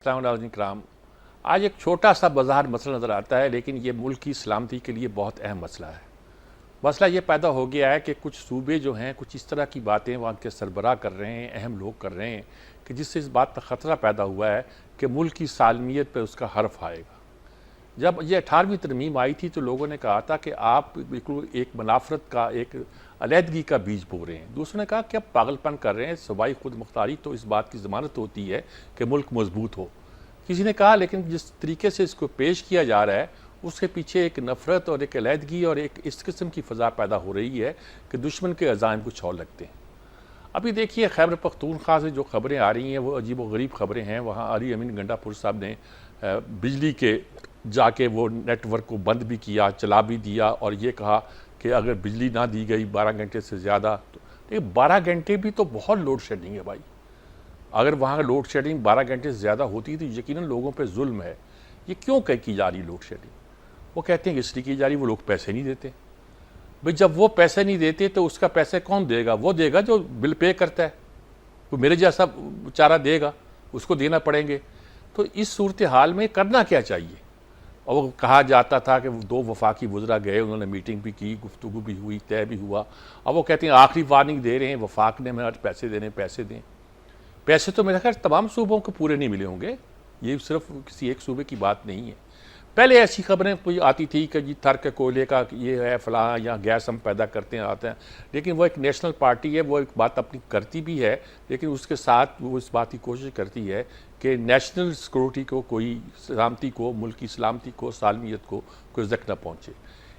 कराम। आज एक छोटा सा बाजार मसला नज़र आता है, लेकिन ये मुल्क की सलामती के लिए बहुत अहम मसला है। मसला ये पैदा हो गया है कि कुछ सूबे जो हैं कुछ इस तरह की बातें वहाँ के सरबराह कर रहे हैं, अहम लोग कर रहे हैं कि जिससे इस बात का ख़तरा पैदा हुआ है कि मुल्क की सालमियत पर उसका हर्फ आएगा। जब ये 18वीं तरमीम आई थी तो लोगों ने कहा था कि आप बिल्कुल एक मुनाफरत का, एक अलहदगी का बीज बो रहे हैं। दूसरों ने कहा कि आप पागलपन कर रहे हैं, सूबाई खुद मुख्तारी तो इस बात की ज़मानत होती है कि मुल्क मजबूत हो। किसी ने कहा लेकिन जिस तरीके से इसको पेश किया जा रहा है उसके पीछे एक नफ़रत और एक अलहदगी और एक इस किस्म की फ़ज़ा पैदा हो रही है कि दुश्मन के अज़ाइम कुछ और लगते हैं। अभी देखिए खैबर पख्तूनख्वा से जो खबरें आ रही हैं वो अजीब व गरीब खबरें हैं। वहाँ अली अमीन गंडापुर साहब ने बिजली के जाके वो नेटवर्क को बंद भी किया, चला भी दिया और ये कहा कि अगर बिजली ना दी गई 12 घंटे से ज़्यादा तो 12 घंटे भी तो बहुत लोड शेडिंग है भाई। अगर वहाँ लोड शेडिंग 12 घंटे से ज़्यादा होती तो यकीनन लोगों पे जुल्म है। ये क्यों की जा रही लोड शेडिंग? वो कहते हैं कि इसलिए की जा रही, वो लोग पैसे नहीं देते। भाई जब वो पैसे नहीं देते तो उसका पैसे कौन देगा? वो देगा जो बिल पे करता है। वो मेरे जैसा बेचारा देगा, उसको देना पड़ेंगे। तो इस सूरत हाल में करना क्या चाहिए? और वो कहा जाता था कि 2 वफाकी वज़रा गए, उन्होंने मीटिंग भी की, गुफ्तगू भी हुई, तय भी हुआ। अब वो कहते हैं आखिरी वार्निंग दे रहे हैं वफाक ने, हमें पैसे देने, पैसे दें। पैसे तो मेरा ख्याल तमाम सूबों को पूरे नहीं मिले होंगे, ये सिर्फ किसी एक सूबे की बात नहीं है। पहले ऐसी खबरें कोई आती थी कि जी तर्क कोयले का ये है फलां, या गैस हम पैदा करते हैं आते हैं, लेकिन वो एक नेशनल पार्टी है, वो एक बात अपनी करती भी है, लेकिन उसके साथ वो इस बात की कोशिश करती है कि नेशनल सिक्योरिटी को, कोई सलामती को, मुल्क की सलामती को, सालमियत को कोई ज़ख्म न पहुँचे।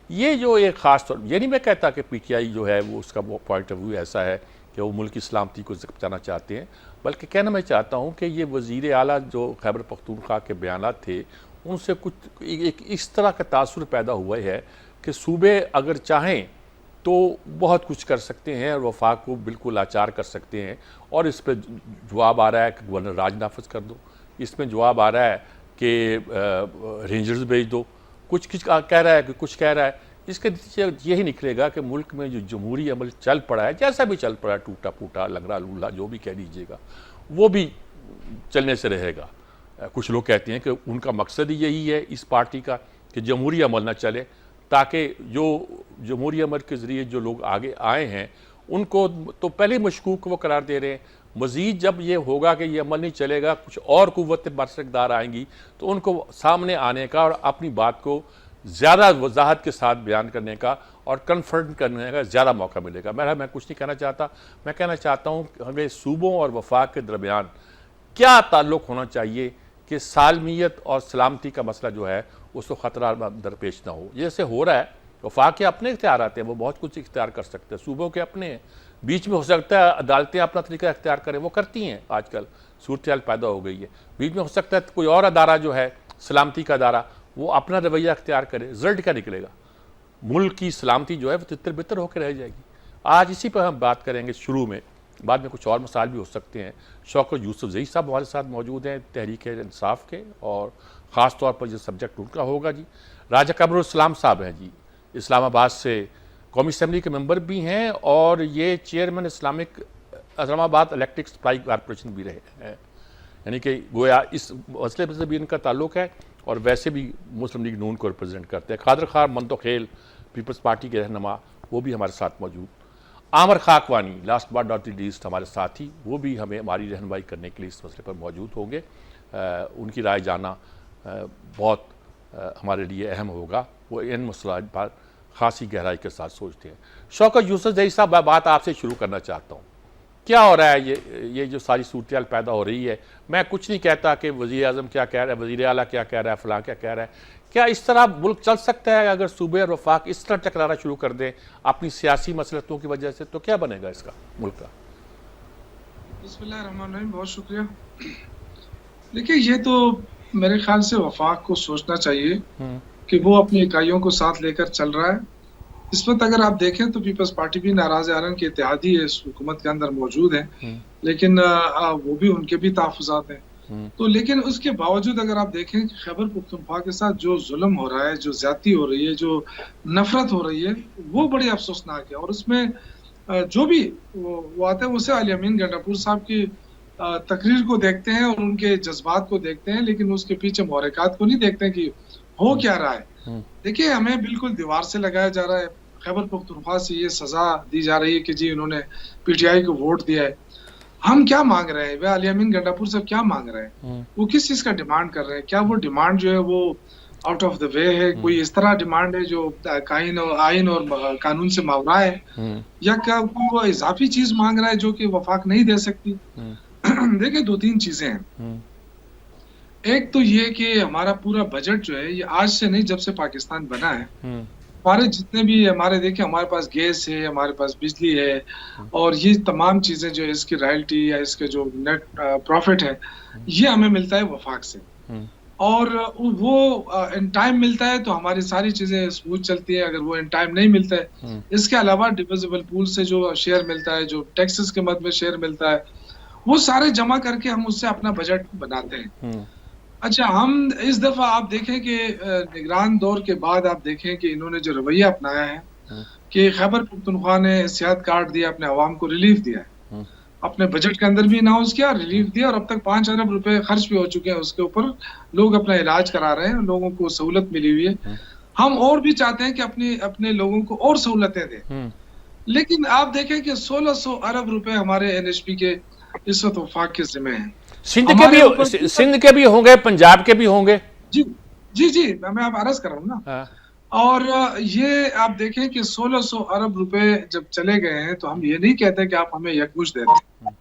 ये जो एक ख़ास तौर, ये नहीं मैं कहता कि PTI जो है वो उसका वो पॉइंट ऑफ व्यू ऐसा है कि वो मुल्क की सलामती को बचाना चाहते हैं, बल्कि कहना मैं चाहता हूँ कि ये वज़ीर आला जो खैबर पख्तूनख्वा के बयानात थे उनसे कुछ एक इस तरह का तासुर पैदा हुआ है कि सूबे अगर चाहें तो बहुत कुछ कर सकते हैं और वफाक को बिल्कुल लाचार कर सकते हैं। और इस पर जवाब आ रहा है कि गवर्नर राज नाफिज कर दो, इसमें जवाब आ रहा है कि रेंजर्स भेज दो, कुछ कह रहा है कि कुछ कह रहा है। इसके नतीजे यही निकलेगा कि मुल्क में जो जमहूरी अमल चल पड़ा है, जैसा भी चल पड़ा है, टूटा फूटा लंगड़ा लूला जो भी कह लीजिएगा, वो भी चलने से रहेगा। कुछ लोग कहते हैं कि उनका मकसद ही यही है इस पार्टी का कि जमहूरी अमल ना चले, ताकि जो जमहूरी अमल के ज़रिए जो लोग आगे आए हैं उनको तो पहले मशकूक वो करार दे रहे हैं। मज़ीद जब ये होगा कि ये अमल नहीं चलेगा, कुछ और कुव्वतें बरसकदार आएंगी तो उनको सामने आने का और अपनी बात को ज़्यादा वजाहत के साथ बयान करने का और कन्फर्म करने का ज़्यादा मौका मिलेगा। मैं कुछ नहीं कहना चाहता, मैं कहना चाहता हूँ कि हमें सूबों और वफाक के दरमियान क्या ताल्लुक़ होना चाहिए कि सालमियत और सलामती का मसला जो है उसको ख़तरा दरपेश ना हो। जैसे हो रहा है, वफाक के अपने इख्तियार आते हैं, वो बहुत कुछ इख्तियार कर सकते हैं, सूबों के अपने हैं, बीच में हो सकता है अदालतें अपना तरीका इख्तियार करें, वो करती हैं। आजकल सूरत हाल पैदा हो गई है, बीच में हो सकता है कोई और अदारा जो है सलामती का अदारा वो अपना रवैया इख्तियार करे। रिजल्ट क्या निकलेगा? मुल्क की सलामती जो है वो तितर बितर होकर रह जाएगी। आज इसी पर हम बात करेंगे शुरू में, बाद में कुछ और मसाइल भी हो सकते हैं। शौकत यूसुफजई साहब हमारे साथ मौजूद हैं, तहरीक इंसाफ के, और ख़ास तौर पर जो सब्जेक्ट उनका होगा जी राजा कमरुल साहब हैं जी, इस्लामाबाद से कौमी असम्बली के मेंबर भी हैं और ये chairman Islamabad electric supply corporation भी रहे हैं। यानी कि गोया इस मसले से भी इनका ताल्लुक़ है और वैसे भी मुस्लिम लीग नून को रिप्रेजेंट करते हैं। खादर खान मंतोखेल पीपल्स पार्टी के रहनुमा, वो भी हमारे साथ मौजूद। आमर Khakwani last but not least हमारे साथी, वो भी हमें हमारी रहनुमाई करने के लिए इस मसले पर मौजूद होंगे। उनकी राय जाना बहुत हमारे लिए अहम होगा, वो इन मसला पर ख़ासी गहराई के साथ सोचते हैं। शौकत यूसुफजई साहब, बात आपसे शुरू करना चाहता हूँ, क्या हो रहा है? ये जो सारी सूरत पैदा हो रही है, मैं कुछ नहीं कहता कि वज़ीर आज़म क्या कह रहा है, वज़ीर आला क्या कह रहा है, फ़लाँ क्या कह रहा है, क्या इस तरह मुल्क चल सकता है? अगर सूबे और वफाक इस तरह टकराना शुरू कर दें अपनी सियासी मसलतों की वजह से, तो क्या बनेगा इसका मुल्क का? बिस्मिल्लाहिर्रहमानिर्रहीम, बहुत शुक्रिया। देखिए, ये तो मेरे ख्याल से वफाक को सोचना चाहिए कि वो अपनी इकाइयों को साथ लेकर चल रहा है। इस वक्त अगर आप देखें तो पीपल्स पार्टी भी नाराज आरन के इत्तेहादी इस हुकूमत के अंदर मौजूद हैं, लेकिन वो भी, उनके भी तहफ़्फ़ुज़ात हैं। तो लेकिन उसके बावजूद अगर आप देखें कि खैबर पख्तूनख्वा के साथ जो जुल्म हो रहा है, जो ज्यादती हो रही है, जो नफरत हो रही है, वो बड़ी अफसोसनाक है। और उसमें जो भी वो आते हैं, उससे अली अमीन गंडापुर साहब की तकरीर को देखते हैं और उनके जज्बात को देखते हैं, लेकिन उसके पीछे महरक़ात को नहीं देखते हैं कि हो क्या रहा है। देखिए, हमें बिल्कुल दीवार से लगाया जा रहा है। खैबर पख्तूनख्वा से ये सजा दी जा रही है कि जी इन्होंने पीटीआई को वोट दिया है। हम क्या मांग रहे हैं? वे अली अमीन गंडापुर साहब क्या मांग रहे हैं? वो किस चीज का डिमांड कर रहे हैं? क्या वो डिमांड जो है वो आउट ऑफ द वे है? कोई इस तरह डिमांड है जो आइन और कानून से मावरा है, या क्या वो इजाफी चीज मांग रहा है जो कि वफाक नहीं दे सकती? देखिए, 2-3 चीजें हैं। एक तो ये कि हमारा पूरा बजट जो है ये आज से नहीं, जब से पाकिस्तान बना है, हमारे जितने भी हमारे देखिए, हमारे पास गैस है, हमारे पास बिजली है, और ये तमाम चीजें जो है इसकी रॉयल्टी या इसके जो नेट प्रॉफिट है, ये हमें मिलता है वफाक से। और वो इन टाइम मिलता है तो हमारी सारी चीजें स्मूथ चलती है। अगर वो इन टाइम नहीं मिलता है, इसके अलावा डिविजिबल पूल से जो शेयर मिलता है, जो टैक्सेस के मद में शेयर मिलता है, वो सारे जमा करके हम उससे अपना बजट बनाते हैं। अच्छा, हम इस दफा आप देखें कि निगरान दौर के बाद आप देखें कि इन्होंने जो रवैया अपनाया है कि खैबर पख्तूनख्वा ने सेहत कार्ड दिया, अपने अवाम को रिलीफ दिया है, अपने बजट के अंदर भी अनाउंस किया, रिलीफ दिया, और अब तक 5 अरब रुपए खर्च भी हो चुके हैं उसके ऊपर। लोग अपना इलाज करा रहे हैं, लोगों को सहूलत मिली हुई है। हम और भी चाहते हैं कि अपने लोगों को और सहूलतें दें, लेकिन आप देखें कि 1600 अरब रुपए हमारे एनएचपी के इस वक्त वफाक के जिम्मे हैं। सिंध के भी होंगे, पंजाब के भी होंगे। जी जी जी, मैं आप अर्ज कर रहा हूँ ना। और ये आप देखें कि 1600 अरब रुपए जब चले गए हैं, तो हम ये नहीं कहते कि आप हमें यकमुश्त दे दें।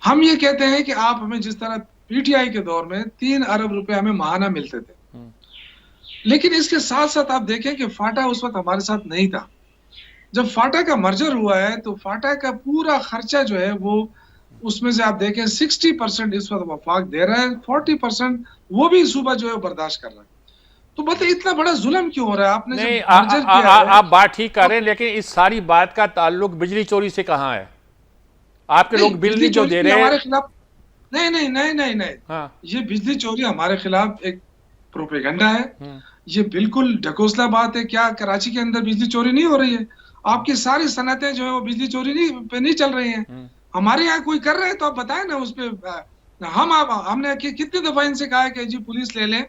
हम ये कहते हैं कि आप हमें, जिस तरह पीटीआई के दौर में 3 अरब रुपए हमें माहाना मिलते थे, लेकिन इसके साथ साथ आप देखें कि फाटा उस वक्त हमारे साथ नहीं था। जब फाटा का मर्जर हुआ है, तो फाटा का पूरा खर्चा जो है वो, उसमें से आप देखें 60% इस वक्त वफाक दे रहा है, 40% वो भी सूबा जो है बर्दाश्त कर रहा है। तो बताइए, इतना बड़ा जुल्म क्यों हो रहा है? आपने नहीं, आप बात ठीक कर रहे हैं, लेकिन इस सारी बात का ताल्लुक बिजली चोरी से कहाँ है? आपके लोग बिजली जो दे रहे हैं हमारे खिलाफ, नहीं नहीं नहीं नहीं नहीं, हाँ। ये बिजली चोरी हमारे खिलाफ एक प्रोपेगेंडा है। ये बिल्कुल ढकोसला बात है। क्या कराची के अंदर बिजली चोरी नहीं हो रही है? आपकी सारी सनतें जो है वो बिजली चोरी नहीं चल रही हैं। हमारे यहाँ कोई कर रहे हैं तो आप बताएं ना। उस पे हमने कितनी दफा इनसे कहा है कि जी पुलिस ले लें,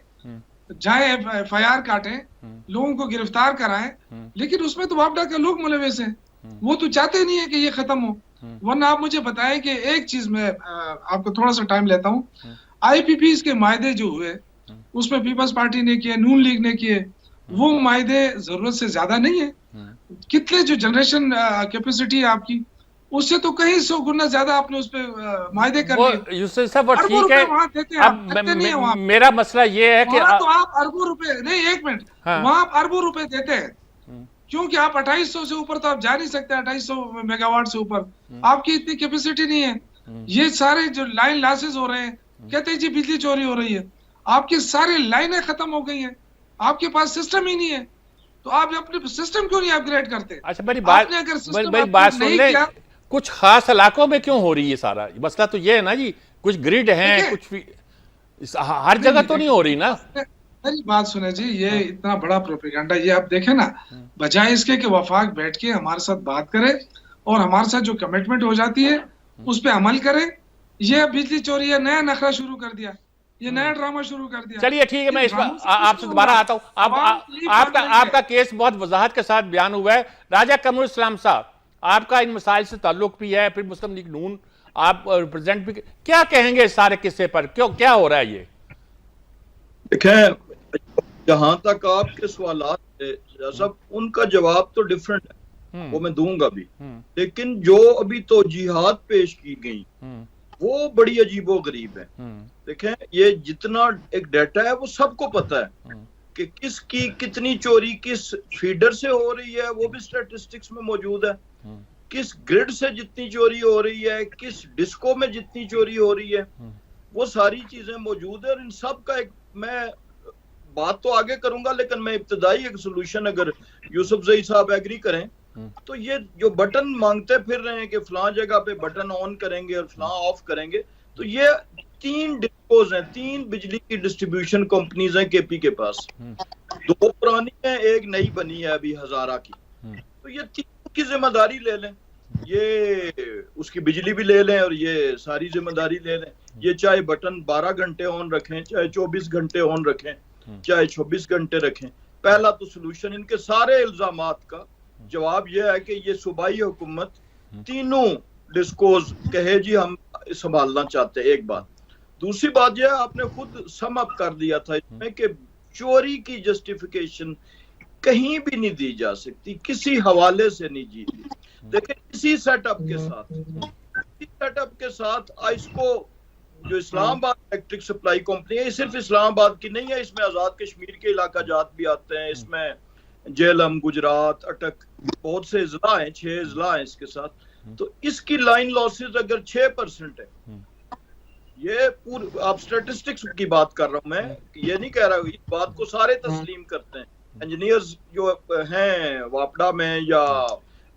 जाए FIR काटें, लोगों को गिरफ्तार कराएं, लेकिन उसमें तो वापडा के लोग मुलविस हैं। वो तो चाहते नहीं है कि ये खत्म हो। वरना आप मुझे बताएं कि एक चीज में आपको थोड़ा सा टाइम लेता हूँ। IPPs के मायदे जो हुए, उसमें पीपल्स पार्टी ने किए, नून लीग ने किए, वो मायदे जरूरत से ज्यादा नहीं है। कितने जो जनरेशन कैपेसिटी है आपकी, उससे तो कहीं 100 गुना ज्यादा आपने उस पे मायदे कर लिए। यूसुफ साहब, ठीक है। अब मेरा मसला ये है कि तो आप अरबों रुपए नहीं, 1 मिनट, वहां आप अरबों रुपए देते हैं, क्योंकि आप 2800 से ऊपर तो आप जा नहीं सकते। 2800 मेगावाट से ऊपर आपकी इतनी कैपेसिटी नहीं है। ये सारे जो लाइन लॉसेस हो रहे हैं, कहते हैं जी बिजली चोरी हो रही है। आपकी सारी लाइनें खत्म हो गई हैं, आपके पास सिस्टम ही नहीं है, तो आप अपने सिस्टम क्यों नहीं अपग्रेड करते? अच्छा, मेरी बात सुन ले। कुछ खास इलाकों में क्यों हो रही है सारा मसला? तो ये है ना जी, कुछ ग्रिड है, कुछ भी हर जगह तो नहीं हो रही ना। मेरी बात सुने जी, ये इतना बड़ा प्रोपेगेंडा, ये आप देखें ना, बजाय इसके कि वफाक बैठ के हमारे साथ बात करे और हमारे साथ जो कमिटमेंट हो जाती है उस पर अमल करे, ये बिजली चोरी है नया नखरा शुरू कर दिया, ये नया ड्रामा शुरू कर दिया। चलिए ठीक है, मैं इस पर आपसे दोबारा आता हूँ। आपका केस बहुत वजाहत के साथ बयान हुआ है। राजा कमरुल इस्लाम साहब, आपका इन मसाइल से ताल्लुक भी है, फिर मुस्लिम लीग नून आप रिप्रेजेंट भी, क्या कहेंगे इस सारे किस्से पर? क्यों, क्या हो रहा है ये? देखें, जहां तक आपके सवालात सब, उनका जवाब तो डिफरेंट है, वो मैं दूंगा भी, लेकिन जो अभी तो जिहाद पेश की गई वो बड़ी अजीबो गरीब है। देखें, ये जितना एक डाटा है वो सबको पता है कि किसकी कितनी चोरी किस फीडर से हो रही है, वो भी स्टैटिस्टिक्स में मौजूद है। किस ग्रिड से जितनी चोरी हो रही है, किस डिस्को में जितनी चोरी हो रही है, वो सारी चीजें मौजूद है। और इन सब का एक, मैं बात तो आगे करूंगा, लेकिन मैं इब्तदाई एक सोल्यूशन, अगर यूसुफ जई साहब एग्री करें, तो ये जो बटन मांगते फिर रहे हैं कि फलां जगह पे बटन ऑन करेंगे और फलां ऑफ करेंगे, तो ये 3 डिस्पोज हैं, 3 बिजली की डिस्ट्रीब्यूशन कंपनीज हैं केपी के पास। 2 पुरानी है, एक नई बनी है अभी हजारा की। तो ये 3 की जिम्मेदारी ले लें। ये उसकी बिजली भी ले लें और ये सारी जिम्मेदारी ले लें। ये चाहे बटन 12 घंटे ऑन रखें, चाहे 24 घंटे ऑन रखें, चाहे 26 घंटे रखें, पहला तो सोल्यूशन इनके सारे इल्जामात का जवाब यह है कि ये सूबाई हुकूमत तीनों डिस्कोज कहे जी हम संभालना चाहते हैं। एक बात। दूसरी बात यह आपने खुद सम अप कर दिया था इसमें कि चोरी की जस्टिफिकेशन कहीं भी नहीं दी जा सकती, किसी हवाले से नहीं जी। देखिए इसी सेटअप के साथ इसको जो इस्लामाबाद इलेक्ट्रिक सप्लाई कंपनी है, ये सिर्फ इस्लामाबाद की नहीं है, इसमें आजाद कश्मीर के इलाका जात भी आते हैं, इसमें जेलम, गुजरात, अटक, बहुत से इजला हैं, 6 इजला हैं इसके साथ। तो इसकी लाइन लॉसेस अगर 6% है, ये पूरी आप स्टैटिस्टिक्स की बात कर रहा हूं मैं, ये नहीं कह रहा हूं, इस बात को सारे तस्लीम करते हैं। इंजीनियर्स जो हैं वापडा में या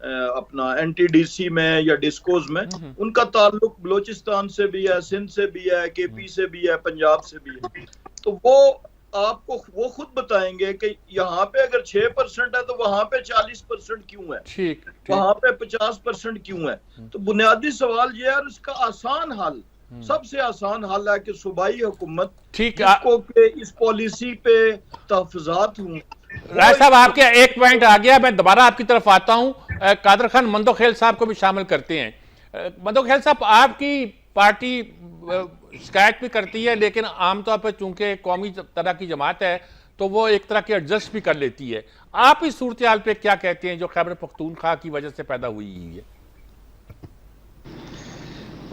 अपना एनटीडीसी में या डिस्कोज में, उनका ताल्लुक बलोचिस्तान से भी है, सिंध से भी है, केपी से भी है, पंजाब से भी है। तो वो आपको वो खुद बताएंगे कि यहाँ पे अगर 6% है तो वहां पे 40% क्यों है, ठीक। वहां पे 50% क्यों है। तो बुनियादी सवाल ये है, और इसका आसान हल, सबसे आसान हल है कि सूबाई हुकूमत जिसको के इस पॉलिसी पे तहफ़्फ़ुज़ात हूँ। राय साहब आपके एक पॉइंट आ गया, मैं दोबारा आपकी तरफ आता हूँ। कादर खान मंदोखेल साहब को भी शामिल करते हैं। मंदोखेल साहब, आपकी पार्टी शिकायत भी करती है, लेकिन आमतौर पर चूंकि कौमी तरह की जमात है तो वो एक तरह के एडजस्ट भी कर लेती है। आप इस सूरत हाल पे क्या कहते हैं जो खैबर पख्तूनख्वा की वजह से पैदा हुई है?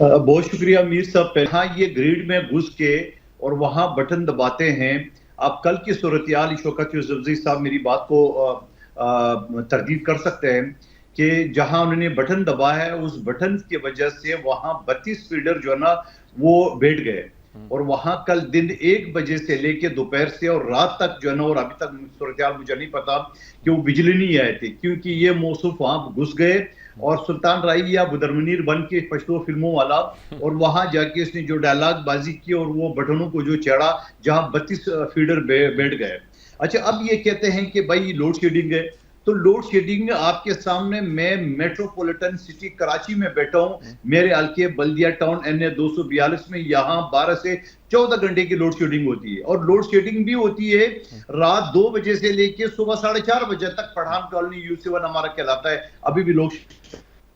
बहुत शुक्रिया मीर साहब। हाँ, ये ग्रिड में घुस के और वहां बटन दबाते हैं। आप कल की सूरत-ए-हाल शौकत यूसुफजई साहब मेरी बात को तरदीद कर सकते हैं कि जहां उन्होंने बटन दबाया है, उस बटन की वजह से वहां 32 फीडर जो है ना वो बैठ गए, और वहां कल दिन 1 बजे से लेके दोपहर से और रात तक जो है ना, और अभी तक सूरत-ए-हाल मुझे नहीं पता कि वो बिजली नहीं आए थे, क्योंकि ये मौसूफ वहां घुस गए और सुल्तान राई या बुदरमनीर बन के पश्तो फिल्मों वाला, और वहां जाके इसने जो डायलॉग बाजी की और वो बटनों को जो चढ़ा जहां 32 फीडर बैठ गए। अच्छा, अब ये कहते हैं कि भाई लोड शेडिंग है, तो लोड शेडिंग आपके सामने, मैं मेट्रोपॉलिटन सिटी कराची में बैठा हूं, मेरे हल्के बल्दिया टाउन NA 242 में यहाँ 12 से 14 घंटे की लोड शेडिंग होती है, और लोड शेडिंग भी होती है रात 2 बजे से लेके सुबह 4:30 बजे तक। पठान कॉलोनी UC1 हमारा कहलाता है, अभी भी लोग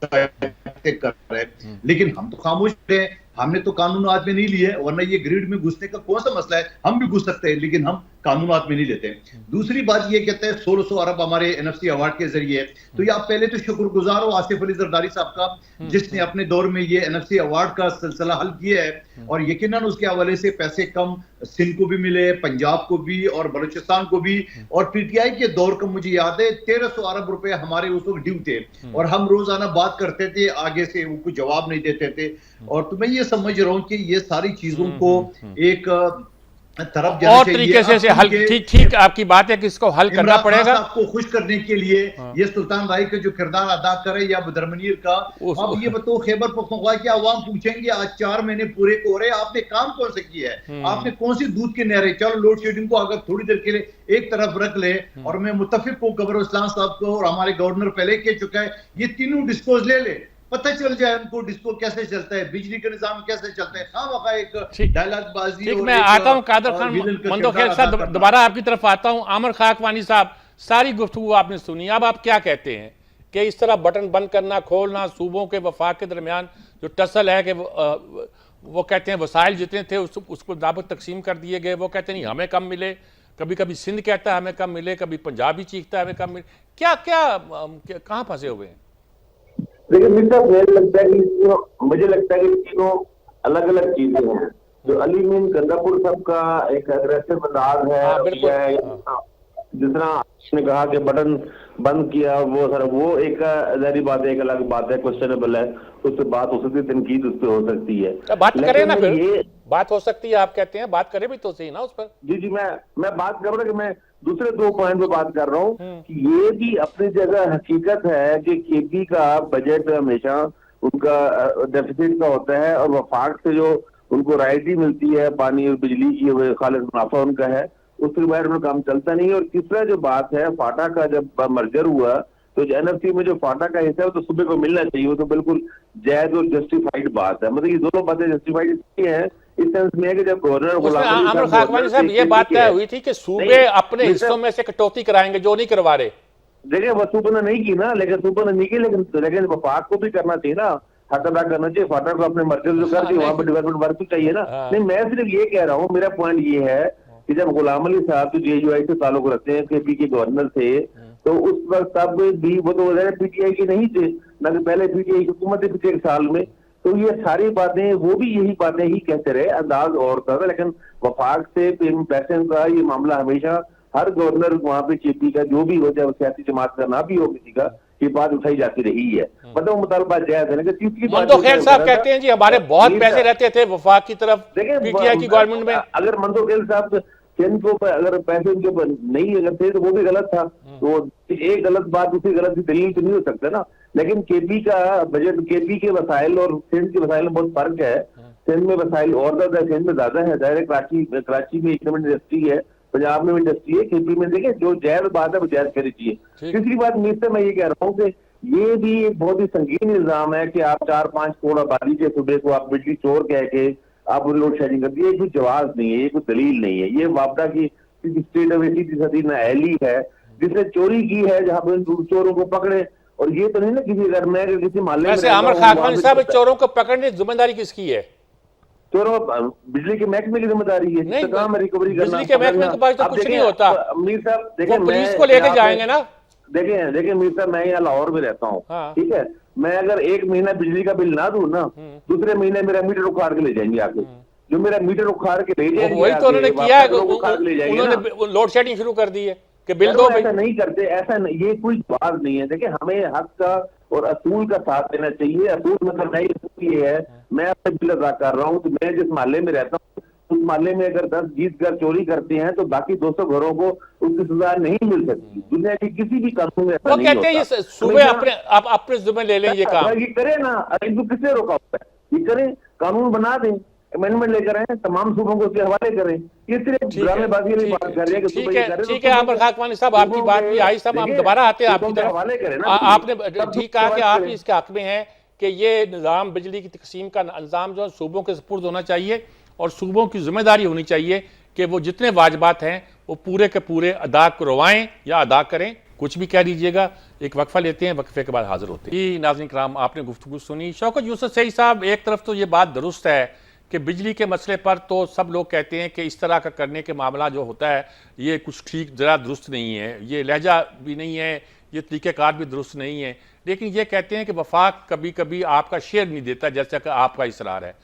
कर रहे हैं, लेकिन हम तो खामोश हैं, हमने तो कानून हाथ में नहीं लिए, वरना ये ग्रिड में घुसने का कौन सा मसला है, हम भी घुस सकते हैं, लेकिन हम कानून हाथ में नहीं लेते। दूसरी बात ये कहते हैं 1600 अरब हमारे NFC अवार्ड के जरिए, तो ये आप पहले तो शुक्रगुजार हो आसिफ अली जरदारी साहब का, जिसने अपने दौर में ये NFC अवार्ड का सिलसिला हल किया है, और यकीनन उसके हवाले से पैसे कम सिंध को भी मिले, पंजाब को भी और बलूचिस्तान को भी, और PTI के दौर का मुझे याद है 1300 अरब रुपए हमारे उस वक्त ड्यू थे, और हम रोजाना बात करते थे, आगे से वो कुछ जवाब नहीं देते थे। और तो मैं ये समझ रहा हूँ कि ये सारी चीजों को एक तरफ और तरीके से हल, ठीक आपकी बात है कि इसको हल करना पड़ेगा। आपको खुश करने के लिए ये सुल्तान राय का जो किरदार अदा करे या बुदरमनीर का, अब ये बताओ खैबर पख्तूनख्वा की आवाम पूछेंगे आज 4 महीने पूरे हो रहे, आपने काम कौन सा किया है, आपने कौन सी दूध के नहरें, चलो लोड शेडिंग को अगर थोड़ी देर के लिए एक तरफ रख ले, और मैं मुत्तफिक हूं कमर इस्लाम साहब को, और हमारे गवर्नर पहले कह चुका है, ये तीनों डिस्कोज ले ले, पता चल जाए उनको डिस्को कैसे चलता है, बिजली का निजाम कैसे चलता है। हाँ, वहाँ एक डायलॉग बाजी। ठीक, मैं आता हूँ कादर खान मंदोखेल साहब, दोबारा आपकी तरफ आता हूँ। आमिर खाकवानी साहब, सारी गुफ्तगू आपने सुनी, अब आप क्या कहते हैं कि इस तरह बटन बंद करना खोलना, सूबों के वफाक के दरमियान जो टसल है कि वो कहते हैं वसाइल जितने थे उसको दावत तकसीम कर दिए गए, वो कहते नहीं हमें कम मिले, कभी कभी सिंध कहता है हमें कम मिले, कभी पंजाब ही चीखता है हमें कम मिले, क्या क्या कहाँ फंसे हुए हैं? देखिए मुझे लगता है कि तीनों अलग अलग चीजें हैं। जो अली मीन गंगापुर साहब का एक अग्रेसिव अंदाज है, जितना उसने कहा कि बटन बंद किया, वो सर वो एक जहरी बात है, एक अलग बात है, क्वेश्चनेबल है, उससे बात हो सकती है, तनकीद उस पर हो सकती है, बात करें ना, फिर ये बात हो सकती है, आप कहते हैं बात करें भी तो सही ना उस पर। जी मैं बात कर रहा हूँ कि मैं दूसरे 2 पॉइंट पे बात कर रहा हूँ कि ये भी अपनी जगह हकीकत है कि केपी का बजट हमेशा उनका डेफिसिट का होता है, और वफाक से जो उनको रायल्टी मिलती है पानी और बिजली की, वो खालिद मुनाफा उनका है, उसके बाद उनका काम चलता नहीं है। और तीसरा जो बात है, फाटा का जब मर्जर हुआ तो एनएफसी में जो फाटा का हिस्सा है वो तो सूबे को मिलना चाहिए, वो तो बिल्कुल जायज और जस्टिफाइड बात है। मतलब ये दोनों बातें जस्टिफाइड इसलिए हैं इस सेंस में है कि जब गवर्नर आमिर खाकवानी साहब ये बात तय हुई थी कि सूबे अपने हिस्सों में से कटौती कराएंगे, जो नहीं करवा रहे। देखिए वो सूबे ने नहीं की ना, लेकिन सूबे ने नहीं की, लेकिन वफाक को भी करना चाहिए ना, हक अदा करना चाहिए। फाटा को अपने मर्जी जो कर दी, वहाँ पर डेवलपमेंट वर्क तो चाहिए ना। नहीं, मैं सिर्फ ये कह रहा हूँ, मेरा पॉइंट ये है कि जब गुलाम अली साहब जो जेयूआई से ताल्लुक रखते हैं, केपी के गवर्नर थे, तो उस वक्त तब भी वो तो पीटीआई के नहीं थे ना, कि पहले पीटीआई की हुकूमत थी पिछले 1 साल में। तो ये सारी बातें वो भी यही बातें ही कहते रहे, अंदाज और था, लेकिन वफाक से पैसे का ये मामला हमेशा हर गवर्नर वहाँ पे केपी का जो भी हो, चाहे सियासी जमात का ना भी हो किसी का, ये बात उठाई जाती रही है। मतलब मुतालबा जायज है। लेकिन तीसरी बात मंदो खैल साहब कहते हैं जी हमारे बहुत पैसे रहते थे वफाक की तरफ पीटीआई की गवर्नमेंट में। अगर मंदो खैल साहब सिंध को अगर पैसे उनके ऊपर नहीं अगर थे तो वो भी गलत था, तो एक गलत बात दूसरी गलत की दलील तो नहीं हो सकता ना। लेकिन केपी का बजट, केपी के वसाइल और सिंध के वसाइल में बहुत फर्क है। सिंध में वसाइल और ज्यादा है, सिंध में ज्यादा है। जाहिर कराची में इकोनॉमिक इंडस्ट्री है, पंजाब में इंडस्ट्री है, केपी में देखें जो जायज बात है वो जायज करनी चाहिए। तीसरी बात मीर से मैं ये कह रहा हूँ कि ये भी एक बहुत ही संगीन इल्जाम है कि आप 4-5 करोड़ आबादी के सूबे को आप बिजली चोर कह के आप लोड शेडिंग कर दी। ये कोई जवाब नहीं है, ये कोई दलील नहीं है। ये वापडा की स्टेट ऑफ 80% नाअहली है जिसने चोरी की है, जहाँ पर चोरों को पकड़े। और ये तो नहीं ना किसी घर में किसी मोहल्ले में। आमिर खाकवानी साहब चोरों को पकड़ने की जिम्मेदारी किसकी है? चोरों बिजली के महकमे की जिम्मेदारी है। नहीं, रिकवरी करना बिजली के महकमे के पास तो कुछ नहीं होता। मीर साहब देखिए, पुलिस को लेके जाएंगे ना। देखिए मीर साहब, मैं यहाँ लाहौर में रहता हूँ, ठीक है। मैं अगर 1 महीना बिजली का बिल ना दूं ना, दूसरे महीने मेरा मीटर उखाड़ के ले जाएंगे आके। जो मेरा मीटर उखाड़ के ले जाएंगे, वही तो उन्होंने किया है, उन्होंने लोड शेडिंग शुरू कर दी है कि बिल दो। ऐसा नहीं करते, ऐसा नहीं, ये कोई बात नहीं है। देखिए हमें हक का और असूल का साथ देना चाहिए। असूल मतलब नहीं ये है, मैं अपने बिल अदा कर रहा हूँ, तो मैं जिस मोहल्ले में रहता हूँ उस मोहल्ले में अगर 10-20 घर चोरी करते हैं तो बाकी 200 घरों को उसकी सजा नहीं मिल सकती। दुनिया की किसी भी कानून में ऐसा नहीं होता। कहते हैं सुबह आप अपने जिम्मे ले लें ये काम। ये करे ना, इनको किसने रोका हुआ है? ये करें, कानून बना दें, अमेंडमेंट लेकर आए, तमाम सूबों को उसके हवाले करें। ये सिर्फ ड्रामेबाजी वाली बात कर रहे हैं कि ठीक है आमिर खाकवानी साहब, आपकी बात भी आई साहब, हम दोबारा आते हैं आपकी तरफ। आपने ठीक कहा कि आप भी इसके हक में हैं कि ये निज़ाम बिजली की तकसीम का निज़ाम जो सूबों के सुपुर्द होना चाहिए और सूबों की जिम्मेदारी होनी चाहिए कि वो जितने वाजिबात हैं वो पूरे के पूरे अदा करवाएं या अदा करें। कुछ भी कह दीजिएगा। एक वक्फा लेते हैं, वक्फे के बाद हाजिर होते हैं। जी नाज़रीन किराम, आपने गुफ्तगू सुनी। शौकत यूसुफ सईद साहब, एक तरफ तो ये बात दुरुस्त है कि बिजली के मसले पर तो सब लोग कहते हैं कि इस तरह का करने के मामला जो होता है ये कुछ ठीक ज़रा दुरुस्त नहीं है, ये लहजा भी नहीं है, ये तरीक़ेकार भी दुरुस्त नहीं है। लेकिन ये कहते हैं कि वफाक कभी कभी आपका शेयर नहीं देता जैसा कि आपका इसरार है।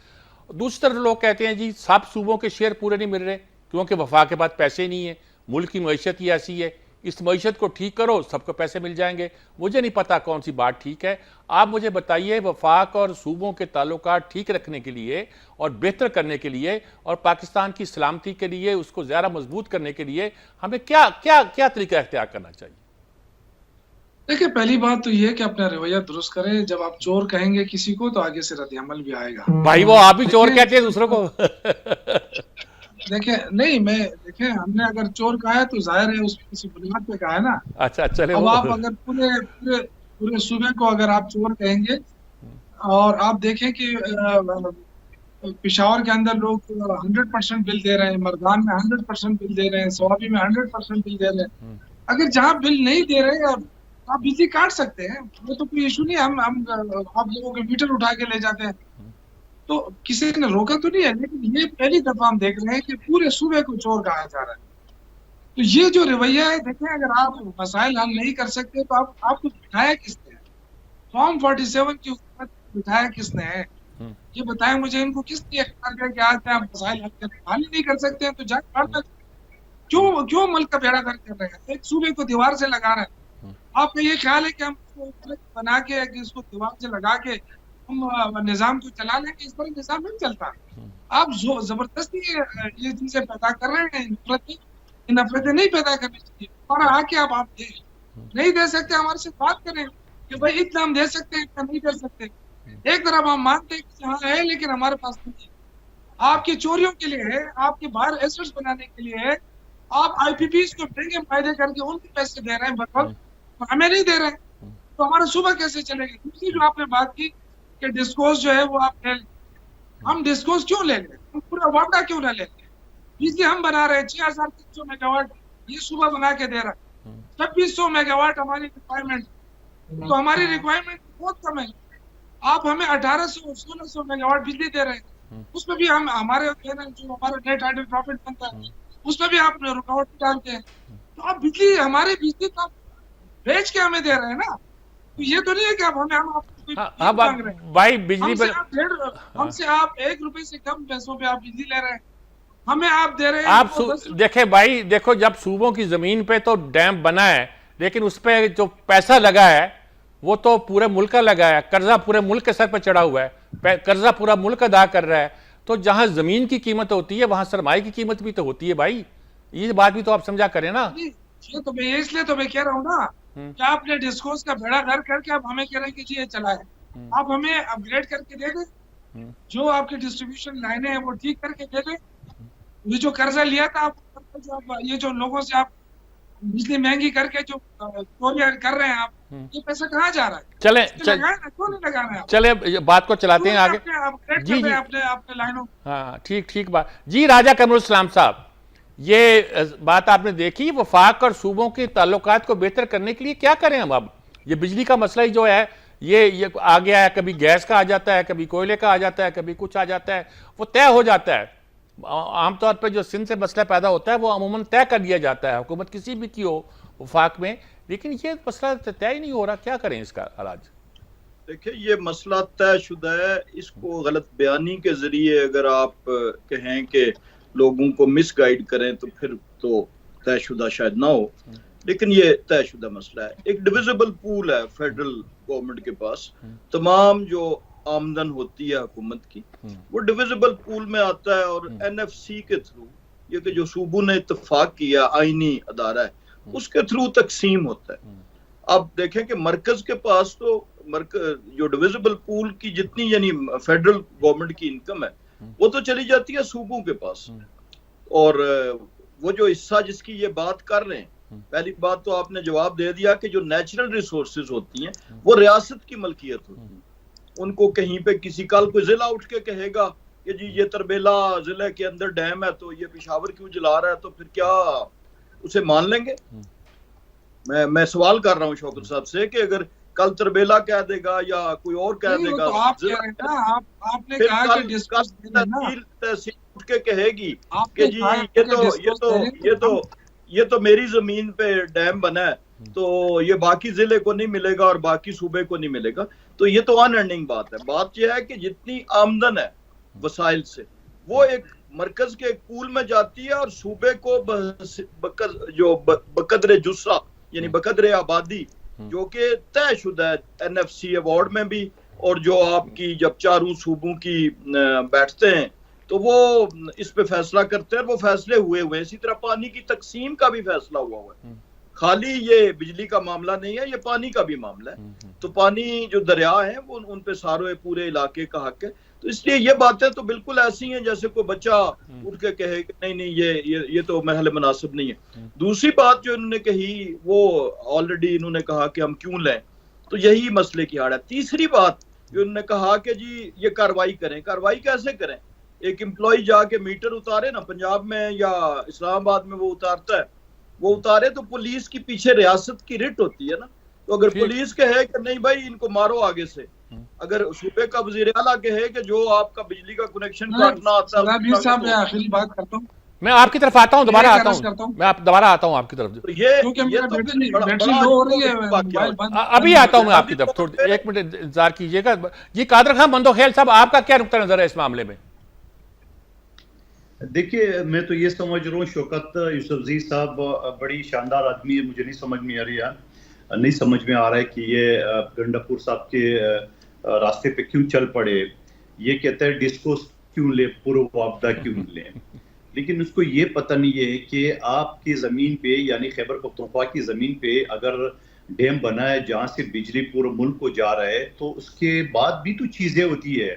दूसरी तरफ लोग कहते हैं जी सब सूबों के शेयर पूरे नहीं मिल रहे क्योंकि वफाक के पास पैसे नहीं है, मुल्क की मईशत ही ऐसी है, इस मईशत को ठीक करो सबको पैसे मिल जाएंगे। मुझे नहीं पता कौन सी बात ठीक है। आप मुझे बताइए, वफाक और सूबों के ताल्लुकात ठीक रखने के लिए और बेहतर करने के लिए और पाकिस्तान की सलामती के लिए, उसको ज़्यादा मजबूत करने के लिए हमें क्या क्या क्या तरीका इख्तियार करना चाहिए? देखिए, पहली बात तो ये कि अपना रवैया दुरुस्त करें। जब आप चोर कहेंगे किसी को तो आगे से रद्द-ए-अमल भी आएगा। भाई वो आप ही चोर कहते हैं दूसरों को। देखिए नहीं, देखिए हमने अगर चोर कहा है तो जाहिर है उसमें किसी बुनियाद पे कहा है ना। अच्छा चले। अब आप अगर पूरे सूबे को अगर आप चोर कहेंगे और आप देखें कि पेशावर के अंदर लोग 100% बिल दे रहे हैं, मर्दान में 100% बिल दे रहे हैं, सवाबी में 100% बिल दे रहे हैं। अगर जहाँ बिल नहीं दे रहे हैं आप बिजली काट सकते हैं, वो तो कोई इशू नहीं है। हम आप लोगों के मीटर उठा के ले जाते हैं तो किसी ने रोका तो नहीं है। लेकिन ये पहली दफा हम देख रहे हैं कि पूरे सूबे को चोर कहा जा रहा है। तो ये जो रवैया है, देखें अगर आप मसाइल हल नहीं कर सकते तो आपको बिठाया किसने है? फॉर्म 47 की हुकूमत बिठाया किसने है? ये बताएं मुझे, इनको किसने इख्तियार दिया कि आज आप मसाइल हल नहीं कर सकते हैं तो जाकर क्यों मुल्क का बेड़ा गर्क कर रहे हैं? एक सूबे को दीवार से लगा रहे हैं। आपका ये ख्याल है कि हम इसको बना के इसको दीवार से लगा के हम निजाम को चला लेंगे? इस पर निजाम नहीं चलता। आप जबरदस्ती ये चीजें पैदा कर रहे हैं। नफरतें नहीं पैदा करनी चाहिए। और आके आप नहीं दे सकते, हमारे से बात करें कि भाई इतना हम दे सकते हैं, इतना नहीं दे सकते। एक तरफ हम मानते हैं कि हाँ है लेकिन हमारे पास नहीं है। आपकी चोरियों के लिए है, आपके बाहर एसेट्स बनाने के लिए है। आप IPPs को महंगे फायदे करके उनके पैसे दे रहे हैं, बदौलत हमें नहीं दे रहे हैं। तो हमारा सुबह कैसे चलेगा? दूसरी जो आपने बात की कि डिस्कोर्स जो है वो आप ले लें, हम डिस्कोर्स क्यों ले लें? हम पूरा वाडा क्यों ना ले लें? बिजली हम बना रहे हैं 6300 मेगावाट, ये सुबह बना के दे रहा है। 2600 मेगावाट हमारी रिक्वायरमेंट, तो हमारी रिक्वायरमेंट बहुत कम है। आप हमें 1800-1600 मेगावाट बिजली दे रहे हैं, उसमें भी हम हमारे जो हमारा नेट हाइड्रो प्रॉफिट बनता है उसमें भी आप रुकावट डालते हैं। तो आप बिजली हमारे बिजली का बेच के हमें दे रहे हैं ना, तो ये तो नहीं है कि आप हमें हम आपको मांग रहे हैं। भाई बिजली हमसे आप 1 रुपए से कम पैसों पे आप बिजली ले रहे हैं, हमें आप दे रहे हैं। आप देखे भाई, देखो जब सूबों की जमीन पे तो डैम बना है, लेकिन उस पर जो पैसा लगा है वो तो पूरे मुल्क का लगा है, कर्जा पूरे मुल्क के सर पर चढ़ा हुआ है, कर्जा पूरा मुल्क अदा कर रहा है। तो जहां जमीन की कीमत होती है वहां सरमाए की कीमत भी तो होती है भाई, ये बात भी तो आप समझा करें ना। ये तो मैं इसलिए तो मैं कह रहा हूँ ना कि आपने डिस्कोर्स का बेड़ा गर्क करके आप हमें कह रहे हैं कि जी ये चला है, आप हमें अपग्रेड करके दे दें, जो आपकी डिस्ट्रीब्यूशन लाइनें हैं वो ठीक करके दे दें। ये जो कर्जा लिया था आप, ये जो लोगों से आप बिजली महंगी करके जो कोरियर कर रहे हैं आप, ये पैसा कहाँ जा रहा है? चले क्यों नहीं लगाना है? चले बात को चलाते हैं आगे। जी जी अपने लाइनों। हाँ ठीक बात जी। राजा कमरुल इस्लाम साहब, ये बात आपने देखी, वफाक और सूबों के ताल्लुकात को बेहतर करने के लिए क्या करें हम? अब ये बिजली का मसला ही जो है ये आ गया है, कभी गैस का आ जाता है, कभी कोयले का आ जाता है, कभी कुछ आ जाता है, वो तय हो जाता है। आमतौर पर जो सिंध से मसला पैदा होता है वो अमूमन तय कर लिया जाता है, हुकूमत किसी भी की हो वफाक में, लेकिन ये मसला तय ही नहीं हो रहा, क्या करें इसका इलाज? देखिए ये मसला तयशुदा है, इसको गलत बयानी के जरिए अगर आप कहें कि लोगों को मिसगाइड करें तो फिर तो तयशुदा शायद ना हो, लेकिन ये तयशुदा मसला है। एक डिविजिबल पूल है फेडरल गवर्नमेंट के पास, तमाम जो आमदन होती है हुकूमत की वो डिविजिबल पूल में आता है, और NFC के थ्रू, ये कि जो सूबों ने इत्तेफाक किया आईनी अदारा है, उसके थ्रू तकसीम होता है। अब देखें कि मरकज के पास तो जो डिविजिबल पूल की जितनी यानी फेडरल गवर्नमेंट की इनकम है वो तो चली जाती है सूबों के पास, और वो जो हिस्सा जिसकी ये बात कर रहे हैं, पहली बात तो आपने जवाब दे दिया कि जो नेचुरल रिसोर्सेज होती हैं वो रियासत की मलकियत होती है। उनको कहीं पे किसी कल कोई जिला उठ के कहेगा कि जी ये तरबेला जिले के अंदर डैम है तो ये पेशावर क्यों जला रहा है, तो फिर क्या उसे मान लेंगे? मैं सवाल कर रहा हूँ शौकत साहब से कि अगर कल तरबेला कह देगा या कोई और कह देगा, तो आपने कहा कि तहसील उठ के कहेगी कि जी ये तो मेरी जमीन पे डैम बना है, तो ये बाकी जिले को नहीं मिलेगा और बाकी सूबे को नहीं मिलेगा, तो ये तो अनएंडिंग बात है। बात यह है कि जितनी आमदन है वसाइल से वो एक मरकज के एक पूल में जाती है, और सूबे को बकदरे जुस्सा यानी बकदरे आबादी जो कि तयशुदा है NFC अवार्ड में भी, और जो आपकी जब चारों सूबों की बैठते हैं तो वो इस पे फैसला करते हैं, और वो फैसले हुए हैं। इसी तरह पानी की तकसीम का भी फैसला हुआ है, खाली ये बिजली का मामला नहीं है, ये पानी का भी मामला है। तो पानी जो दरिया है वो उन पे सारे पूरे इलाके का हक है। तो इसलिए ये बातें तो बिल्कुल ऐसी हैं जैसे कोई बच्चा उठ के कहे कि नहीं ये तो महल मुनासिब नहीं है। दूसरी बात जो इन्होंने कही वो ऑलरेडी इन्होंने कहा कि हम क्यों लें, तो यही मसले की आड़ है। तीसरी बात जो इन्होंने कहा कि जी ये कार्रवाई करें, कार्रवाई कैसे करें? एक एम्प्लॉय जाके मीटर उतारे ना, पंजाब में या इस्लामाबाद में वो उतारता है, वो उतारे तो पुलिस की पीछे रियासत की रिट होती है ना। तो अगर पुलिस कहे कि नहीं भाई इनको मारो आगे से, अगर सूबे का वजीर आला कहे कि जो आपका बिजली का कनेक्शन काटना आता है, मैं आखिरी बात करता हूँ, मैं आपकी तरफ आता हूँ, दोबारा आता हूँ, मैं दोबारा आता हूँ आपकी तरफ। तो ये अभी आता हूँ मैं आपकी तरफ, थोड़ी 1 मिनट इंतजार कीजिएगा जी। कादर खान बंदोखेल साहब, आपका क्या नुक्ता नजर है इस मामले में? देखिए मैं तो ये समझ रहा हूँ शौकत यूसुफजई साहब बड़ी शानदार आदमी है, मुझे नहीं समझ में आ रहा है कि ये गंडापुर साहब के रास्ते पे क्यों चल पड़े। ये कहते हैं डिस्कोस क्यों ले, पूर्व आपदा क्यों ले, लेकिन उसको ये पता नहीं है कि आपकी ज़मीन पे यानी खैबर पख्तूनख्वा की ज़मीन पे अगर डैम बना है जहाँ से बिजली पूरे मुल्क को जा रहा है, तो उसके बाद भी तो चीज़ें होती है।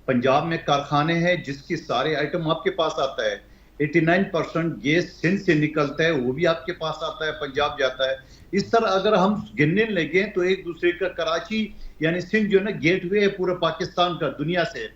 पंजाब में कारखाने हैं जिसके सारे आइटम आपके पास आता है, 89% गैस सिंध से निकलता है, वो भी आपके पास आता है, पंजाब जाता है। इस तरह अगर हम गिनने लगे तो एक दूसरे का कराची यानी सिंध जो है ना गेटवे है पूरे पाकिस्तान का दुनिया से।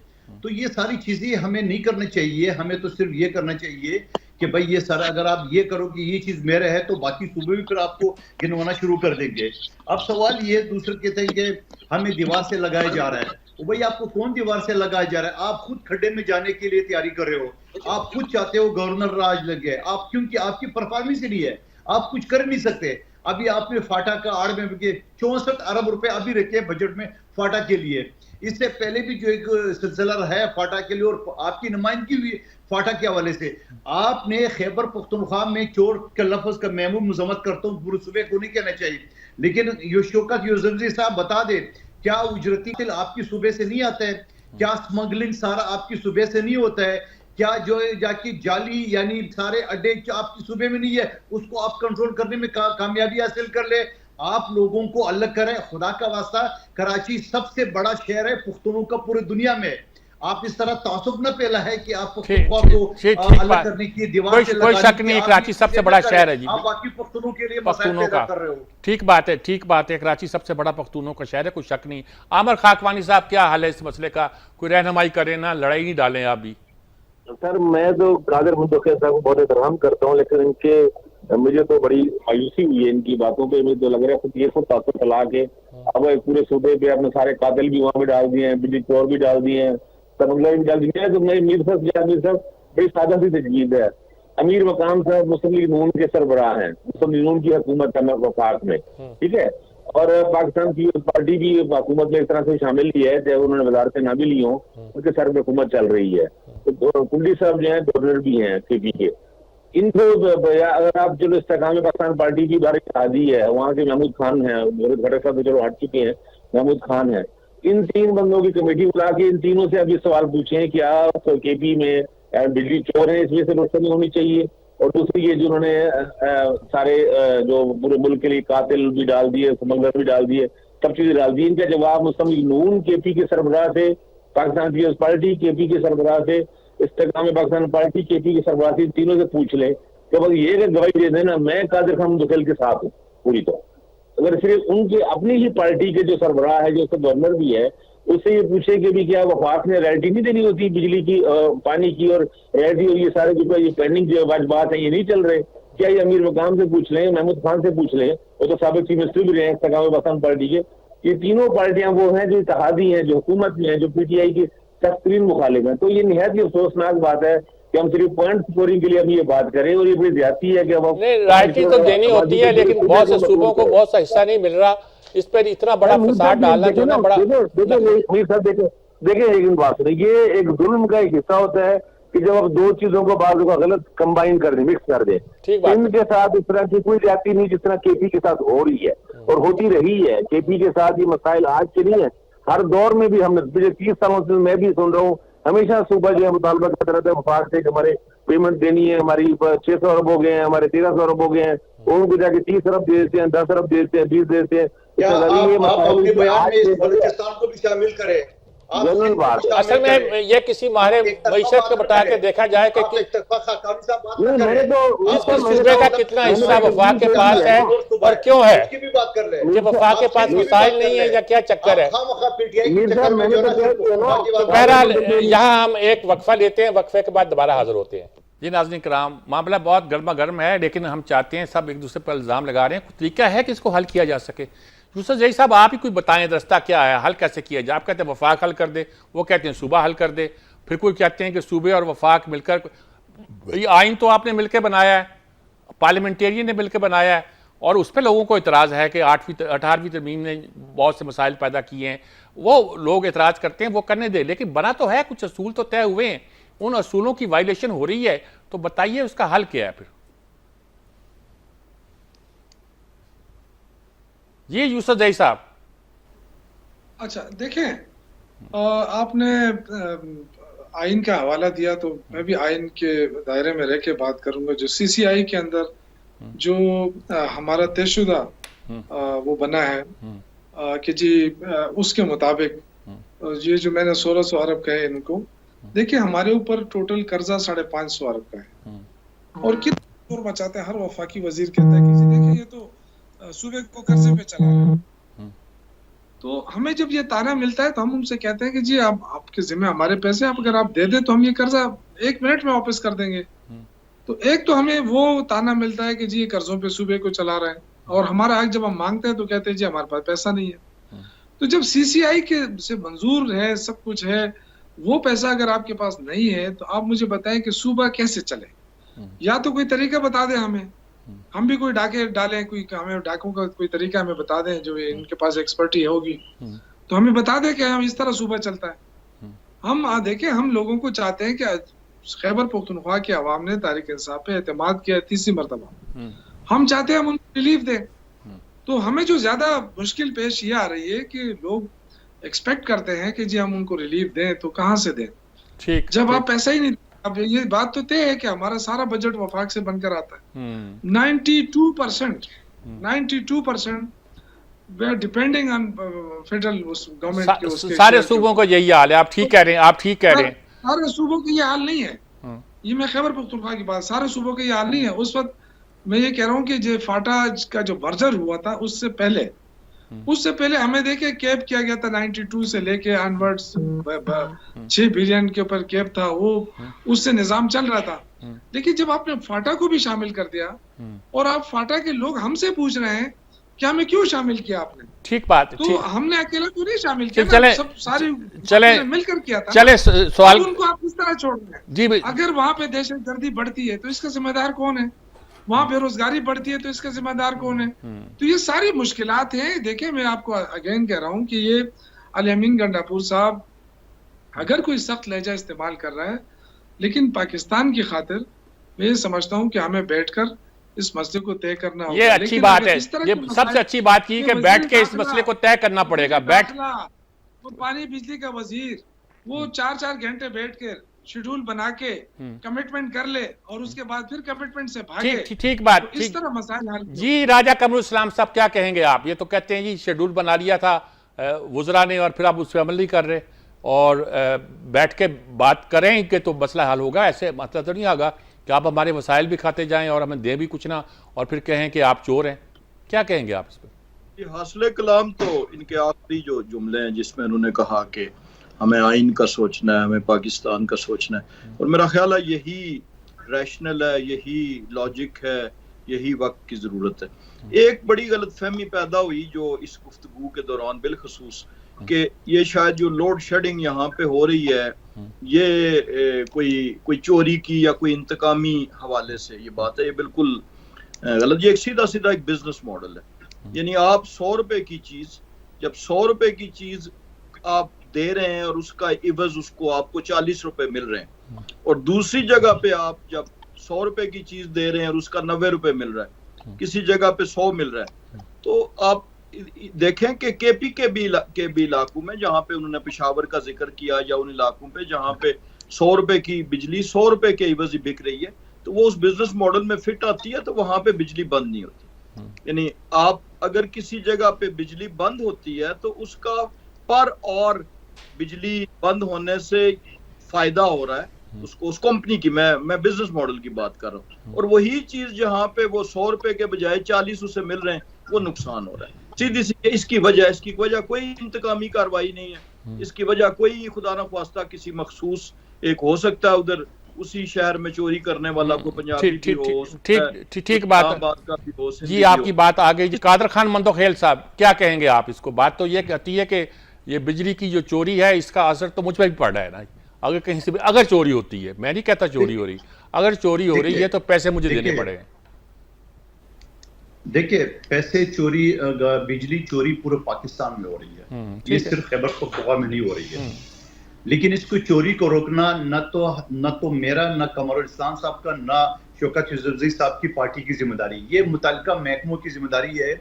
तो ये सारी चीजें हमें नहीं करनी चाहिए, हमें तो सिर्फ ये करना चाहिए कि भाई ये सारा अगर आप ये करो कि ये चीज मेरे है तो बाकी सूबे भी फिर आपको गिनवाना शुरू कर देंगे। अब सवाल ये दूसरे कहते हैं कि हमें दीवार से लगाया जा रहा है। भाई आपको कौन दीवार से लगाया जा रहा है? आप खुद खड्डे में जाने के लिए तैयारी कर रहे हो, आप खुद चाहते हो गवर्नर राज लगे, आप क्योंकि आपकी परफॉर्मेंस ही नहीं है, आप कुछ कर नहीं सकते। अभी आपने फाटा का आड़ में 64 अरब रुपए अभी रखे बजट में फाटा के लिए। इससे पहले भी जो एक सिलसिला है फाटा के लिए और आपकी नुमाइंदगी हुई फाटा के हवाले से। आपने खैबर पख्तूनख्वा में चोर के लफ्ज का मैं मजम्मत करता हूँ, पूरे सूबे को नहीं कहना चाहिए, लेकिन शौकत यूसुफजई साहब बता दे क्या उजरती तेल आपकी सूबे से नहीं आता है? क्या स्मगलिंग सारा आपकी सूबे से नहीं होता है? क्या जो जाकी जाली यानी सारे अड्डे आपकी सूबे में नहीं है, उसको आप कंट्रोल करने में कामयाबी हासिल कर ले? आप लोगों को अलग करें, खुदा का वास्ता। कराची सबसे बड़ा शहर है पुख्तनों का पूरी दुनिया में। आप इस तरह तासुब न फैला है कि आप पुख्तनों को अलग करने की दीवार से कोई शक नहीं, कराची सबसे बड़ा शहर है जी, आप बाकी पुख्तनों के लिए पख्तूनों का कर रहे हो। ठीक बात है, ठीक बात है, कराची सबसे बड़ा पख्तूनों का शहर है, कोई शक नहीं। आमर खाकवानी साहब क्या हाल है इस मसले का? कोई रहनुमाई करें ना, लड़ाई नहीं डालें आप भी। सर मैं तो कादिर मुंतखब साहब को बहुत एहतराम करता हूँ, लेकिन इनके मुझे तो बड़ी मायूसी हुई है इनकी बातों पे। मुझे तो लग रहा है ये खुद ताकत चला के अब पूरे सूबे पे अपने सारे कातिल भी वहां पे डाल दिए हैं, बिजली चोर भी डाल दिए हैं, समंदर भी डाल दिए हैं। तो मैं मीर साहब बड़ी सादा सी तजवीज है। अमीर मकाम साहब मुस्लिम लीग नून के सरबराह हैं, मुस्लिम लीग नून की हुकूमत है वफाक में, ठीक है, और पाकिस्तान की पार्टी की हुकूमत में इस तरह से शामिल ही है, चाहे उन्होंने वजारतें ना भी ली हों, उनके सर में हुकूमत चल रही है। तो कुंडी साहब जो है गवर्नर भी हैं केपी के। इनको अगर आप चलो इस्तेकाम पाकिस्तान पार्टी की बारे शादी है, वहाँ के महमूद खान है, खट्टर साहब तो चलो हट चुके हैं, महमूद खान है, इन 3 बंदों की कमेटी बुला के इन तीनों से अब ये सवाल पूछे कि आप केपी में बिजली चोर है, इसमें से रोशनी होनी चाहिए। और दूसरी ये जो उन्होंने सारे जो पूरे मुल्क के लिए कातिल भी डाल दिए, समंदर भी डाल दिए, सब चीजें डाल दी। इनका जवाब मुस्लिम लीग नून केपी के सरबराह से, पाकिस्तान पीपल्स पार्टी केपी के सरबराह से, इस्तेकाम पाकिस्तान पार्टी केपी के सरबराह से, तीनों से पूछ ले कि बस ये गवाही दे देना मैं कादिर खान मुंतखब के साथ हूँ पूरी तो। अगर सिर्फ उनके अपनी ही पार्टी के जो सरबराह है, जो उसका गवर्नर भी है, उससे ये पूछे कि भी क्या वफाक ने रॉयल्टी नहीं देनी होती बिजली की, पानी की और रॉयल्टी और ये सारे जो ये पेंडिंग जो बात है ये नहीं चल रहे? क्या ये अमीर मकाम से पूछ लें, महमूद खान से पूछ लें, वो तो साबिक चीफ मिनिस्टर भी रहे हैं इस्तेकाम पाकिस्तान पार्टी के। ये तीनों पार्टियां वो हैं जो इत्तेहादी हैं, जो हुकूमत में है, जो पीटीआई की सख्त तरीन मुखालिफ है। तो ये निहायत ही अफसोसनाक बात है कि हम सिर्फ पॉइंट स्कोरिंग के लिए अब ये बात करें, और ये बड़ी ज्यादती है कि अब रॉयल्टी तो देनी होती है, लेकिन बहुत से सूबों को बहुत सा हिस्सा नहीं मिल रहा। इस पर इतना बड़ा फसाद डाला जो ना बड़ा। देखिए एक बात है, ये एक जुल्म का एक हिस्सा होता है कि जब आप 2 चीजों को बात को गलत कंबाइन कर दें, मिक्स कर दें। इनके साथ इस तरह की कोई जाती नहीं जिस तरह केपी के साथ हो रही है और होती रही है। केपी के साथ ये मसाइल आज के नहीं है, हर दौर में भी हमने पिछले 30 सालों से मैं भी सुन रहा हूँ, हमेशा सुबह जो है मुतालबा करते रहते हैं वफाक से कि हमारे पेमेंट देनी है, हमारी 600 अरब हो गए हैं, हमारे 1300 अरब हो गए हैं, उनको जाके 30 अरब दे देते हैं, 10 अरब दे देते हैं, 20 दे देते हैं। क्या आप अपने बयान में इस बलूचिस्तान को भी शामिल करें? असल में ये किसी माहिर मईशत को बता के देखा जाए कि सूबे का कितना हिस्सा वफाक के पास है और क्यों है, ये वफाक के पास मिसाइल नहीं है या क्या चक्कर है। बहरहाल यहाँ हम एक वक्फा लेते हैं, वक्फे के बाद दोबारा हाजिर होते हैं। जी नाज़रीन कराम, मामला बहुत गर्मा गर्म है, लेकिन हम चाहते हैं सब एक दूसरे पर इल्ज़ाम लगा रहे हैं, कुछ तरीका है कि इसको हल किया जा सके। यूसुफजई साहब आप ही कोई बताएं रास्ता क्या है, हल कैसे किया जाए? आप कहते हैं वफाक हल कर दे, वो कहते हैं सूबा हल कर दे, फिर कोई कहते हैं कि सूबे और वफाक मिलकर, आइन तो आपने मिलकर बनाया है, पार्लियामेंटेरियन ने मिलकर बनाया है, और उस पर लोगों को इतराज़ है कि 18वीं तरमीम ने बहुत से मसाइल पैदा किए हैं, वो लोग एतराज़ करते हैं, वो करने दे, लेकिन बना तो है, कुछ असूल तो तय हुए हैं, उन असूलों की वायलेशन हो रही है, तो बताइए उसका हल क्या है फिर? ये यूसुफजई साहब। अच्छा देखें, आपने आइन का हवाला दिया तो मैं भी आइन के दायरे में रह के बात करूंगा। जो सीसीआई के अंदर जो हमारा तयशुदा वो बना है कि जी उसके मुताबिक ये जो मैंने 1600 अरब कहे इनको, देखिए हमारे ऊपर टोटल कर्जा 550 अरब का है, और कितना शोर मचाते हैं। हर वफाकी वजीर कहता है कि जी देखिए ये तो सूबे को कर्जे पे चला है। तो हमें जब ये ताना मिलता है तो हम उनसे कहते हैं कि जी आपके जिम्मे हमारे पैसे, आप अगर आप दे दें तो हम ये कर्जा 1 मिनट में वापस कर देंगे। तो एक तो हमें वो ताना मिलता है कि जी ये कर्जों पे सूबे को चला रहे हैं, और हमारा हक जब हम मांगते हैं तो कहते हैं जी हमारे पास पैसा नहीं है। तो जब CCI के से मंजूर है, सब कुछ है, वो पैसा अगर आपके पास नहीं है तो आप मुझे बताएं कि सूबा कैसे चले। या तो कोई तरीका बता दें हमें, हम भी कोई डाके डालें, कोई हमें डाकों का कोई तरीका हमें बता दें जो इनके पास एक्सपर्टी होगी, तो हमें बता दें कि हम इस तरह सूबा चलता है। हम देखें, हम लोगों को चाहते हैं कि खैबर पख्तूनख्वा की आवाम ने तारीख इंसाफ पे एतमाद किया 3री मरतबा, हम चाहते हैं हम उनको रिलीफ दें। तो हमें जो ज्यादा मुश्किल पेश ये आ रही है कि लोग एक्सपेक्ट करते हैं कि जी हम उनको रिलीफ दें, तो कहाँ से दें ठीक, जब आप पैसा ही नहीं। अब ये बात तो तय है कि हमारा सारा बजट वफाक से बनकर आता है। 92% we are depending on federal government के उसके सारे सूबों को यही हाल है। आप ठीक कह रहे हैं, आप ठीक कह रहे हैं। सारे सूबों का ये हाल नहीं है, ये मैं खैबर पख्तूनख्वा की बात, सारे सूबों का ये हाल नहीं है। उस वक्त मैं ये कह रहा हूँ कि जो फाटा का जो मर्जर हुआ था उससे पहले हमें देखे कैप किया गया था 92 से लेके ऑनवर्ड्स 6 बिलियन के ऊपर कैप था, वो उससे निजाम चल रहा था। लेकिन जब आपने फाटा को भी शामिल कर दिया और आप फाटा के लोग हमसे पूछ रहे हैं कि हमें क्यों शामिल किया आपने, ठीक बात, तो ठीक। हमने अकेला तो नहीं शामिल किया, चले, सब सारे चले मिलकर किया था। चले सवाल उनको आप किस तरह छोड़ रहे हैं? जी अगर वहां पे दहशतगर्दी बढ़ती है तो इसका जिम्मेदार कौन है? वहां बेरोजगारी बढ़ती है तो इसका जिम्मेदार कौन है? तो ये सारी मुश्किलात हैं। देखिए मैं आपको अगेन कह रहा हूं कि ये अली अमीन गंडापुर साहब अगर कोई सख्त लहजा इस्तेमाल कर रहा है, लेकिन पाकिस्तान की खातिर मैं ये समझता हूं कि हमें बैठकर इस मसले को तय करना होगा। ये अच्छी बात है, ये सबसे अच्छी बात की कि बैठ के इस मसले को तय करना पड़ेगा। वो पानी बिजली का वजीर वो 4-4 घंटे बैठ कर शेड्यूल बना के कमिटमेंट कर ले और उसके बाद फिर कमिटमेंट से भागे। ठीक बात, तो इस तरह मसाइल हल जी। राजा कमरुल इस्लाम साहब क्या कहेंगे आप? ये तो कहते हैं जी शेड्यूल बना लिया था वुज़रा ने और फिर आप उस पर अमल नहीं कर रहे, और बैठ के बात करेंगे तो मसला हल होगा। ऐसे मतलब तो नहीं होगा कि आप हमारे वसाइल भी खाते जाएं और हमें दें भी कुछ ना, और फिर कहें कि आप चोर हैं। क्या कहेंगे आप इस पर? ये हासिल कलाम तो इनके आखिरी जो जुमले हैं जिसमें उन्होंने कहा कि हमें आइन का सोचना है, हमें पाकिस्तान का सोचना है, और मेरा ख्याल है यही रैशनल है, यही लॉजिक है, यही वक्त की ज़रूरत है। एक बड़ी गलतफहमी पैदा हुई जो इस गुफ्तगू के दौरान बिलखसूस कि ये शायद जो लोड शेडिंग यहाँ पे हो रही है ये कोई चोरी की या कोई इंतकामी हवाले से ये बात है, ये बिल्कुल गलत। ये एक सीधा एक बिजनेस मॉडल है। यानी आप 100 रुपए की चीज, जब 100 रुपए की चीज आप दे रहे हैं और उसका इवज उसको आपको 40 रुपए मिल रहे हैं, और दूसरी जगह पे आप जब 100 रुपए की चीज दे रहे हैं और उसका 90 रुपए मिल रहा है, किसी जगह पे 100 मिल रहा है, तो आप देखें कि केपी के भी इलाकों में जहाँ पे उन्होंने पेशावर का जिक्र किया, या उन इलाकों पे जहाँ पे 100 रुपए की बिजली 100 रुपए के इवज ही बिक रही है, तो वो उस बिजनेस मॉडल में फिट आती है, तो वहां पे बिजली बंद नहीं होती। यानी आप अगर किसी जगह पे बिजली बंद होती है तो उसका पर और बिजली बंद होने से फायदा हो रहा है उसको, उस कंपनी की, मैं बिजनेस मॉडल की बात कर रहा हूँ, और वही चीज जहाँ पे वो 100 रुपए के बजाय 40 उसे मिल रहे हैं वो नुकसान हो रहा है। सीधी इसकी वजह कोई इंतकामी कार्रवाई नहीं है, इसकी वजह कोई खुदा न ख्वास्ता किसी मखसूस एक हो सकता है उधर उसी शहर में चोरी करने वाला को पंजाबी भी हो, ठीक बात का भी हो जी। आपकी बात आ गई जी। कादर खान मंदोखेल साहब क्या कहेंगे आप इसको? बात तो ये कहती है कि ये बिजली की जो चोरी है इसका असर तो मुझ पर भी पड़ रहा है ना। अगर कहीं से भी अगर चोरी होती है, मैं नहीं कहता चोरी हो रही, अगर चोरी हो रही है तो पैसे मुझे देने पड़ेंगे। देखिए पैसे चोरी, बिजली चोरी पूरे पाकिस्तान में हो रही है, ये सिर्फ खैबर पख्तूनख्वा में नहीं हो रही है। लेकिन इसको चोरी को रोकना न तो मेरा, न कमरुल इस्लाम साहब का, न शौकत यूसुफजई साहब की पार्टी की जिम्मेदारी, ये मुतल्लिका महकमों की जिम्मेदारी है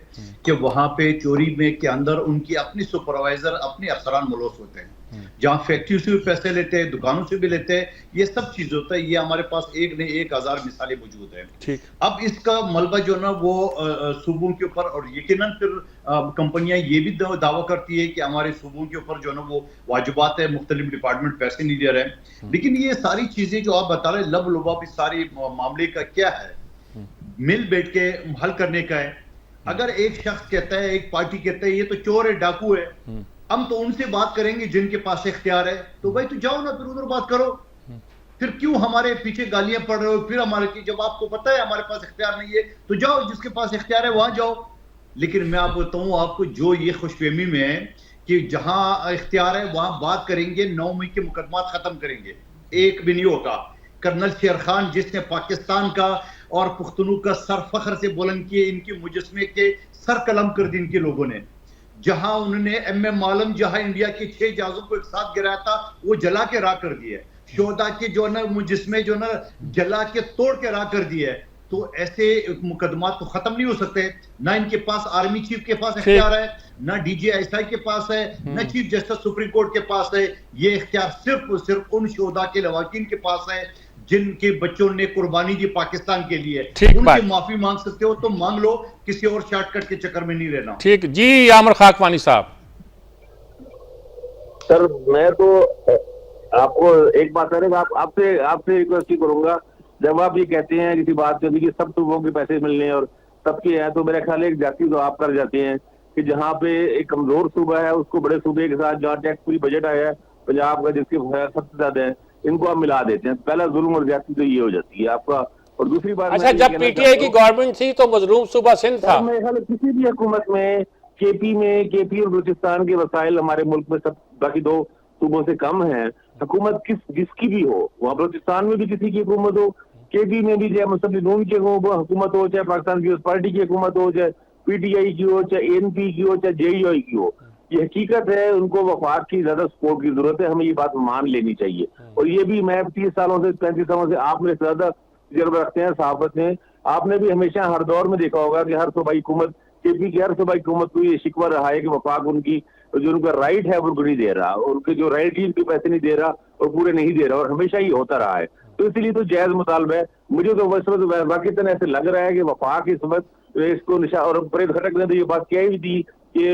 कि वहां पे चोरी में के अंदर उनकी अपनी सुपरवाइजर, अपने अफसरान मुलव्वस होते हैं। जहां फैक्ट्री से भी पैसे लेते हैं, दुकानों से भी लेते हैं, ये सब चीज होता है। ये हमारे पास एक नहीं 1000 मिसालें मौजूद हैं। अब इसका मलबा जो ना वो सूबों के ऊपर, और यकीनन फिर कंपनियां ये भी दावा करती है कि हमारे सूबों के ऊपर जो ना वो वाजिबात है, मुख्तलिफ डिपार्टमेंट पैसे नहीं दे रहे हैं। लेकिन ये सारी चीजें जो आप बता रहे, लब लुबाब इस सारी मामले का क्या है, मिल बैठ के हल करने का है। अगर एक शख्स कहता है, एक पार्टी कहता है ये तो चोर है, डाकू है, हम तो उनसे बात करेंगे जिनके पास इख्तियार है, तो भाई तो जाओ ना, फिर उधर बात करो। फिर क्यों हमारे पीछे गालियां पड़ रहे हो? फिर हमारे की जब आपको पता है हमारे पास इख्तियार नहीं है, तो जाओ जिसके पास इख्तियार है वहां जाओ। लेकिन मैं आपको बताऊं, आपको जो ये खुशफहमी में है कि जहां इख्तियार है वहां बात करेंगे, 9 मई के मुकदमा खत्म करेंगे, एक भी नहीं होगा। कर्नल शेर खान जिसने पाकिस्तान का और पुख्तनू का सर फख्र से बुलंद किए, इनके मुजस्मे के सर कलम कर दी इनके लोगों ने। जहां उन्होंने एम मालम जहां इंडिया के 6 जहाजों को एक साथ गिराया था, वो जला के राख कर दिया। शोहदा के जो ना मुजस्मे जो ना जला के तोड़ के राख कर दिया है। तो ऐसे मुकदमा तो खत्म नहीं हो सकते। ना इनके पास आर्मी चीफ के पास इख्तियार है, ना DGSI के पास है, ना चीफ जस्टिस सुप्रीम कोर्ट के पास है। ये इख्तियार सिर्फ और सिर्फ उन शोहदा के लवाकिन के पास है जिनके बच्चों ने कुर्बानी दी पाकिस्तान के लिए। उनसे माफी मांग सकते हो तो मांग लो, किसी और शॉर्टकट के चक्कर में नहीं रहना। ठीक जी। आमिर खाकवानी साहब। सर मैं तो आपको एक बात करें, आपसे रिक्वेस्ट ही करूंगा, जब आप ये कहते हैं किसी बात पे कि सब सूबों के पैसे मिलने और सबके हैं, तो मेरे ख्याल एक जाति तो आप कर जाते हैं कि जहाँ पे एक कमजोर सूबा है उसको बड़े सूबे के साथ, जहाँ टैक्स फ्री बजट आया है पंजाब का जिसके सबसे ज्यादा है, इनको आप मिला देते हैं। पहला जुल्म और ज्यादती तो ये हो जाती है आपका। और दूसरी बात, अच्छा, जब PTI की गवर्नमेंट थी तो मजलूम सूबा सिंध था। मेरे ख्याल किसी भी हुकूमत में केपी और बलूचिस्तान के वसाइल हमारे मुल्क में सब बाकी 2 सूबों से कम है। हुकूमत जिसकी भी हो, वहाँ बलूचिस्तान में भी किसी की हुकूमत हो, केपी में भी चाहे मुस्लिम नून की हुकूमत हो, चाहे पाकिस्तान पीपल्स पार्टी की हुकूमत हो, चाहे PTI की हो, चाहे ANP की हो, चाहे JUI की हो, ये हकीकत है उनको वफाक की ज्यादा सपोर्ट की जरूरत है। हमें ये बात मान लेनी चाहिए। और ये भी मैं 30 सालों से 35 सालों से आप मेरे ज्यादा तजुर्बा रखते हैं सहाफत में, आपने भी हमेशा हर दौर में देखा होगा कि हर सूबाई हुकूमत, केपी की हर सूबाई हुकूमत को ये शिकवा रहा है कि वफाक उनकी जो उनका राइट है उनको नहीं दे रहा, उनके जो राइट के पैसे नहीं दे रहा और पूरे नहीं दे रहा, और हमेशा ही होता रहा है। तो इसलिए तो जायज मुतालबा है। मुझे तो वाकई ऐसे लग रहा है कि वफाक इस वक्त इसको निशा, और परेद खटक ने तो ये बात कही भी थी कि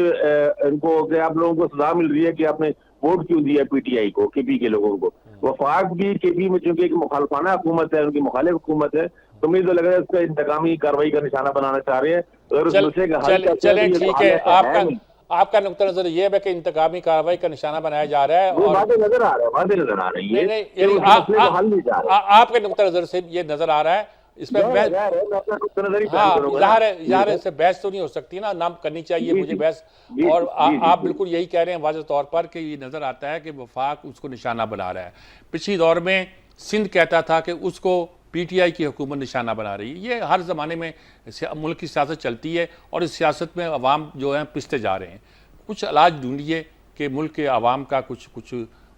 इनको कि आप लोगों को सजा मिल रही है कि आपने वोट क्यों दिया PTI को, केपी के लोगों को। वफाक भी केपी में चूंकि एक मुखालफाना हुकूमत है, उनकी मुखालिफ हुकूमत है, तो मुझे तो लग रहा है इसका इंतकामी कार्रवाई का निशाना बनाना चाह रहे हैं। चले ठीक है, आपका नुक्ता नजर ये है कि इंतकामी कार्रवाई का निशाना बनाया जा रहा है, और बातें नजर आ रही है। आपके नुक्ता नजर से ये नजर आ रहा है, इसमें यार इससे बहस तो नहीं हो सकती ना, नाम करनी चाहिए मुझे बहस। और आप बिल्कुल यही कह रहे हैं वाज़ेह तौर पर कि ये नजर आता है कि वफाक उसको निशाना बना रहा है। पिछली दौर में सिंध कहता था कि उसको PTI की हुकूमत निशाना बना रही है। ये हर ज़माने में मुल्क की सियासत चलती है, और इस सियासत में अवाम जो है पिसते जा रहे हैं। कुछ इलाज ढूंढिए कि मुल्क के अवाम का कुछ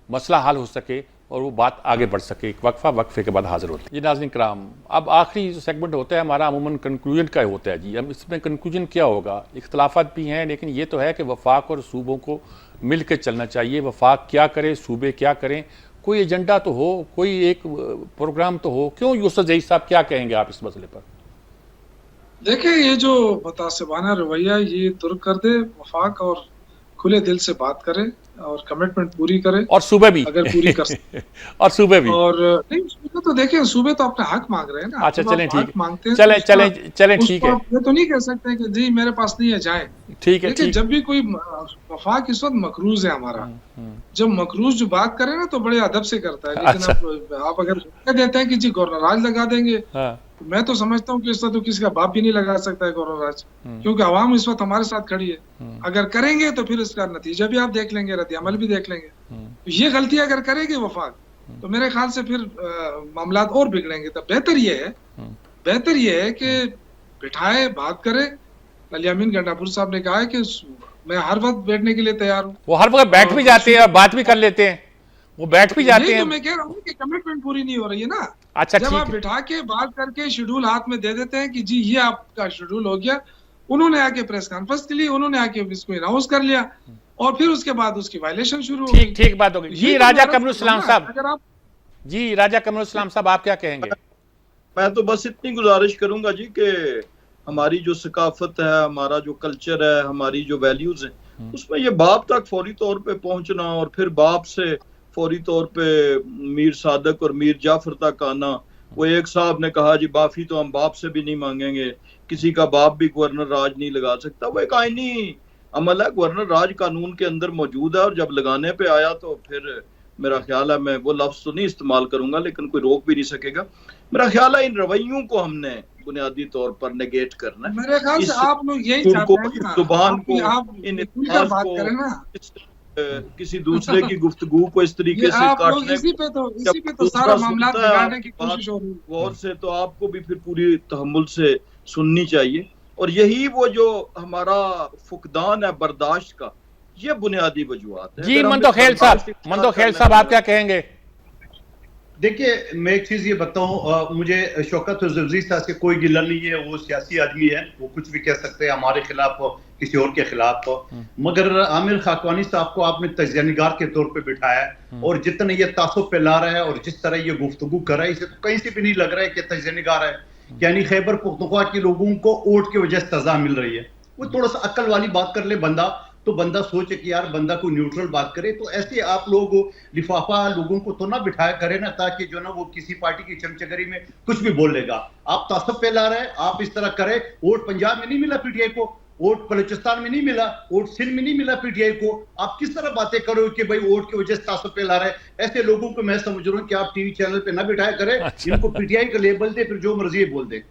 मसला हल हो सके और वो बात आगे बढ़ सके। एक वक्फे के बाद हाजिर होते हैं जी। नाज़रीन कराम, अब आखिरी जो सेगमेंट होता है हमारा अमूमन कंक्लूजन का होता है जी। अब इसमें कंक्लूजन क्या होगा, इख्तलाफात भी हैं, लेकिन ये तो है कि वफाक और सूबों को मिल के चलना चाहिए। वफाक क्या करे, सूबे क्या करें, कोई एजेंडा तो हो, कोई एक प्रोग्राम तो हो। क्यों यूसुफ जहीर साहब, क्या कहेंगे आप इस मसले पर? देखिए, ये जो मुतासिबाना रवैया ये तुर्क कर दे, वफाक और खुले दिल से बात करे और कमिटमेंट पूरी करे, और सूबे भी अगर पूरी कर सकते और सूबे भी, और नहीं सूबे तो देखिए, सूबे तो अपना हक मांग रहे हैं ना। अच्छा चलें, ठीक मांगते हैं, चलें ठीक है। ये तो नहीं कह सकते कि जी मेरे पास नहीं है, जाए। ठीक है, जब भी कोई वफाक इस वक्त मकरूज है हमारा, जब मकरूज जो बात करे ना तो बड़े अदब से करता है। लेकिन आप अगर कह देते हैं कि जी गवर्नर राज लगा देंगे, तो मैं तो समझता हूँ कि इस वक्त तो किसी का बाप भी नहीं लगा सकता है गवर्नर राज, क्योंकि आवाम इस वक्त हमारे साथ खड़ी है। अगर करेंगे तो फिर इसका नतीजा भी आप देख लेंगे, रद्द-ए-अमल भी देख लेंगे। तो ये गलती अगर करेगी वफाक, तो मेरे ख्याल से फिर मामला और बिगड़ेंगे। तो बेहतर ये है कि बिठाए, बात करे। अलियामीन गंडापुर साहब ने कहा है कि मैं हर वक्त बैठने के लिए तैयार हूँ। वो हर वक्त बैठ भी जाते हैं और बात भी कर लेते हैं, वो बैठ भी जाते हैं। तो मैं कह रहा हूँ कि कमिटमेंट पूरी नहीं हो रही है ना। अच्छा, जब आप बिठा के बात करके शेड्यूल हाथ में दे देते हैं कि जी ये आपका शेड्यूल हो गया, उन्होंने आके प्रेस कॉन्फ्रेंस के लिए उन्होंने आके इसको अनाउंस कर लिया और फिर उसके बाद उसकी वायलेशन शुरू हो गई। ठीक बात होगी जी। राजा कमरुल इस्लाम साहब, अगर आप जी राजा कमरुल इस्लाम साहब आप क्या कहेंगे? मैं तो बस इतनी गुजारिश करूंगा जी कि हमारी जो सकाफत है, हमारा जो कल्चर है, हमारी जो वैल्यूज हैं, उसमें ये बाप तक फौरी तौर पे पहुंचना और फिर बाप से फौरी तौर पे मीर सादक और मीर जाफर तक आना। वो एक साहब ने कहा जी माफी तो हम बाप से भी नहीं मांगेंगे, किसी का बाप भी गवर्नर राज नहीं लगा सकता। वो एक आईनी अमल है, गवर्नर राज कानून के अंदर मौजूद है और जब लगाने पे आया तो फिर मेरा ख्याल है, मैं वो लफ्ज तो नहीं इस्तेमाल करूंगा लेकिन कोई रोक भी नहीं सकेगा। मेरा ख्याल है इन रवैयों को हमने बुनियादी तौर पर नेगेट करना है। मेरे ख्याल से आप लोग यही चाहते हैं ना, जुबान को, आप इन खुलकर बात करें ना, किसी दूसरे की गुफ्तगू को इस तरीके से काटने, इसी पे तो सारा मामला बिगाड़ने की कोशिश हो रही है। गौर से तो आपको भी फिर पूरी तहम्मुल से सुननी चाहिए और यही वो जो हमारा फुकदान है बर्दाश्त का, ये बुनियादी वजूहात है। जी मंदोखेल साहब आप क्या कहेंगे? देखिए मैं एक चीज ये बताऊं, मुझे शौकत ज़ुल्फ़ी साहब से कोई गिला नहीं है, वो सियासी आदमी है, वो कुछ भी कह सकते हैं हमारे खिलाफ किसी और के खिलाफ। मगर आमिर खाकवानी साहब को आपने तज्ज़ियानिगार के तौर पे बिठाया है और जितने ये तासुब फैला रहा है और जिस तरह ये गुफ्तगू कर रहा है, इसे तो कहीं से भी नहीं लग रहा है कि तज्ज़ियानिगार है। यानी खैबर पुख्तनख्वा के लोगों को वोट की वजह से सजा मिल रही है। वो थोड़ा सा अक्ल वाली बात कर ले बंदा, तो बंदा सोचे कि यार बंदा कोई न्यूट्रल बात करे। तो ऐसे आप लोग लिफाफा लोगों को तो ना बिठाया करें ना, ताकि जो ना वो किसी पार्टी की चमचगरी में कुछ भी बोल लेगा। आप तासब फैला रहे हैं, आप इस तरह करें। वोट पंजाब में नहीं मिला पीटीआई को, वोट बलूचिस्तान में नहीं मिला, वोट सिंध में नहीं मिला पीटीआई को। आप किस तरह बातें करो कि भाई वोट की वजह से तासब फैला रहे हैं? ऐसे लोगों को मैं समझ रहा हूँ कि आप टीवी चैनल पे ना बिठाया करें। इनको पीटीआई का लेबल दे, फिर जो मर्जी बोल दे।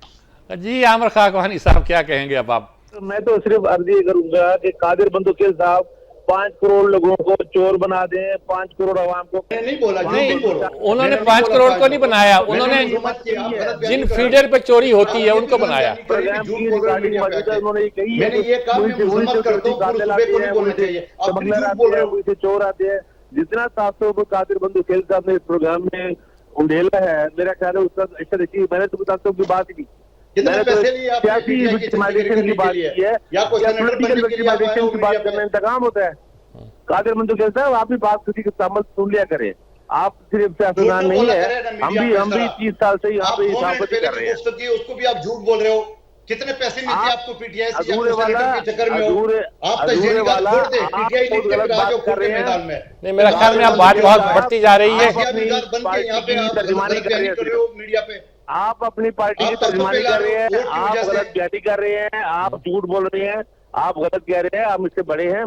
जी आमिर खाकवानी साहब क्या कहेंगे अब आप? मैं तो सिर्फ अर्जी करूंगा कि कादिर बंदूखेल साहब 5 करोड़ लोगों को चोर बना दें, 5 करोड़ आवाम को। नहीं बोला, नहीं उन्होंने 5 करोड़ को नहीं बनाया, उन्होंने जिन फीडर पे चोरी होती है उनको बनाया। उन्होंने कही मैंने ये कहा, मैं मजम्मत करता हूं, पूरे सूबे को नहीं बोलना चाहिए। आप झूठ बोल रहे हो, चोर आते हैं। जितना 700 कादिर बंदूखेल साहब ने इस प्रोग्राम में उंडेला है, मेरा ख्याल है उसका अच्छा देखिए, मैंने तो बताता हूँ की बात की जितने पैसे लिए आप सियासी विक्टिमाइजेशन की बात की है या पॉलिटिकल विक्टिमाइजेशन की बात करना इंतकाम होता है। कादिर बंदूखेल साहब आप भी बात किसी की तामल सुन लिया करें, आप सिर्फ सियासतदान नहीं है, हम भी 30 साल से यहाँ पे हिसाबत कर रहे हैं। उसको भी आप झूठ बोल रहे हो। कितने पैसे मिलते हैं आपको पीटीआई से? अधूरे वाला चक्कर में हो आप, तजदीद वाला पीटीआई नहीं कर रहे हैं मैदान में। नहीं मेरा ख्याल में आप बात बहुत बढ़ती जा रही है। तर्जुमानी कर रहे हो मीडिया पे, आप अपनी पार्टी की तर्जुमानी कर रहे हैं, आप गलत बयानी कर रहे हैं, आप झूठ बोल रहे हैं, आप गलत कह रहे हैं। आप मुझसे बड़े हैं,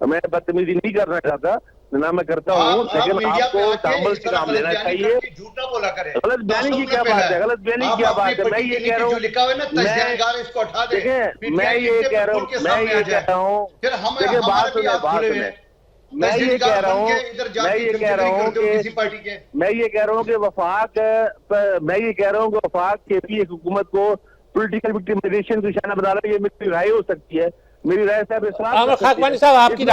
मैं बदतमीजी नहीं करना चाहता, ना मैं करता हूँ, लेकिन आपको तामुल से काम लेना चाहिए। झूठा बोला करें। गलत बयानी की क्या बात है? गलत बयानी की क्या बात है? मैं ये कह रहा हूँ, लिखा हुआ है ना तज्ज़ियानिगार, इसको हटा दे। मैं ये कह रहा हूँ, फिर हम बात सुने, मैं ये कह रहा हूँ कि वफाक के भी एक हुकूमत को पॉलिटिकल विक्टिमाइजेशन की निशाना बना रहा है। ये मेरी राय हो सकती है, मेरी राय साहब आमिर खाकवानी साहब आपकी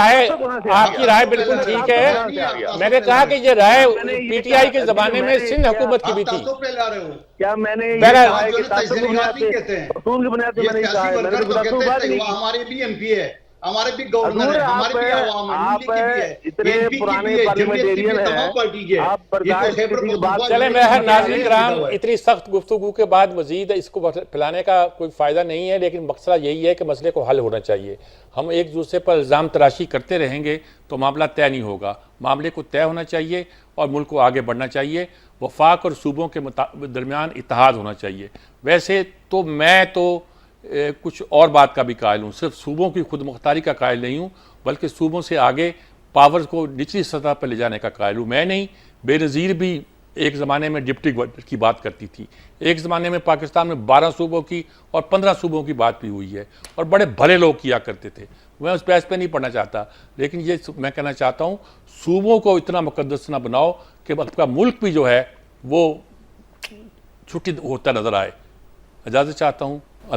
राय बिल्कुल ठीक है। मैंने कहा कि ये राय पीटीआई के जमाने में सिंध हुकूमत की भी थी। क्या मैंने हमारे भी एमपी है, हमारे भी गवर्नर है, हमारे भी आवाम है, आप इतने पुराने पार्लियामेंटेरियन हैं। चले मेहर नाज़रीन किराम, इतनी सख्त गुफ्तगू के बाद मजीद इसको फैलाने का कोई फ़ायदा नहीं है, लेकिन मकसद यही है कि मसले को हल होना चाहिए। हम एक दूसरे पर इल्ज़ाम तराशी करते रहेंगे तो मामला तय नहीं होगा। मामले को तय होना चाहिए और मुल्क को आगे बढ़ना चाहिए। वफाक और सूबों के दरमियान इत्तेहाद होना चाहिए। वैसे तो मैं तो कुछ और बात का भी कायल हूँ, सिर्फ सूबों की खुद मुख्तारी का कायल नहीं हूँ, बल्कि सूबों से आगे पावर को निचली सतह पर ले जाने का कायल हूँ। मैं नहीं, बेनज़ीर भी एक ज़माने में डिप्टी गवर्नर की बात करती थी। एक ज़माने में पाकिस्तान में 12 सूबों की और 15 सूबों की बात भी हुई है और बड़े भले लोग किया करते थे। मैं उस बहस पे नहीं पढ़ना चाहता, लेकिन ये मैं कहना चाहता हूँ सूबों को इतना मुकद्दस ना बनाओ कि आपका मुल्क भी जो है वो छुट्टी होता नज़र आए। इजाज़त चाहता हूँ।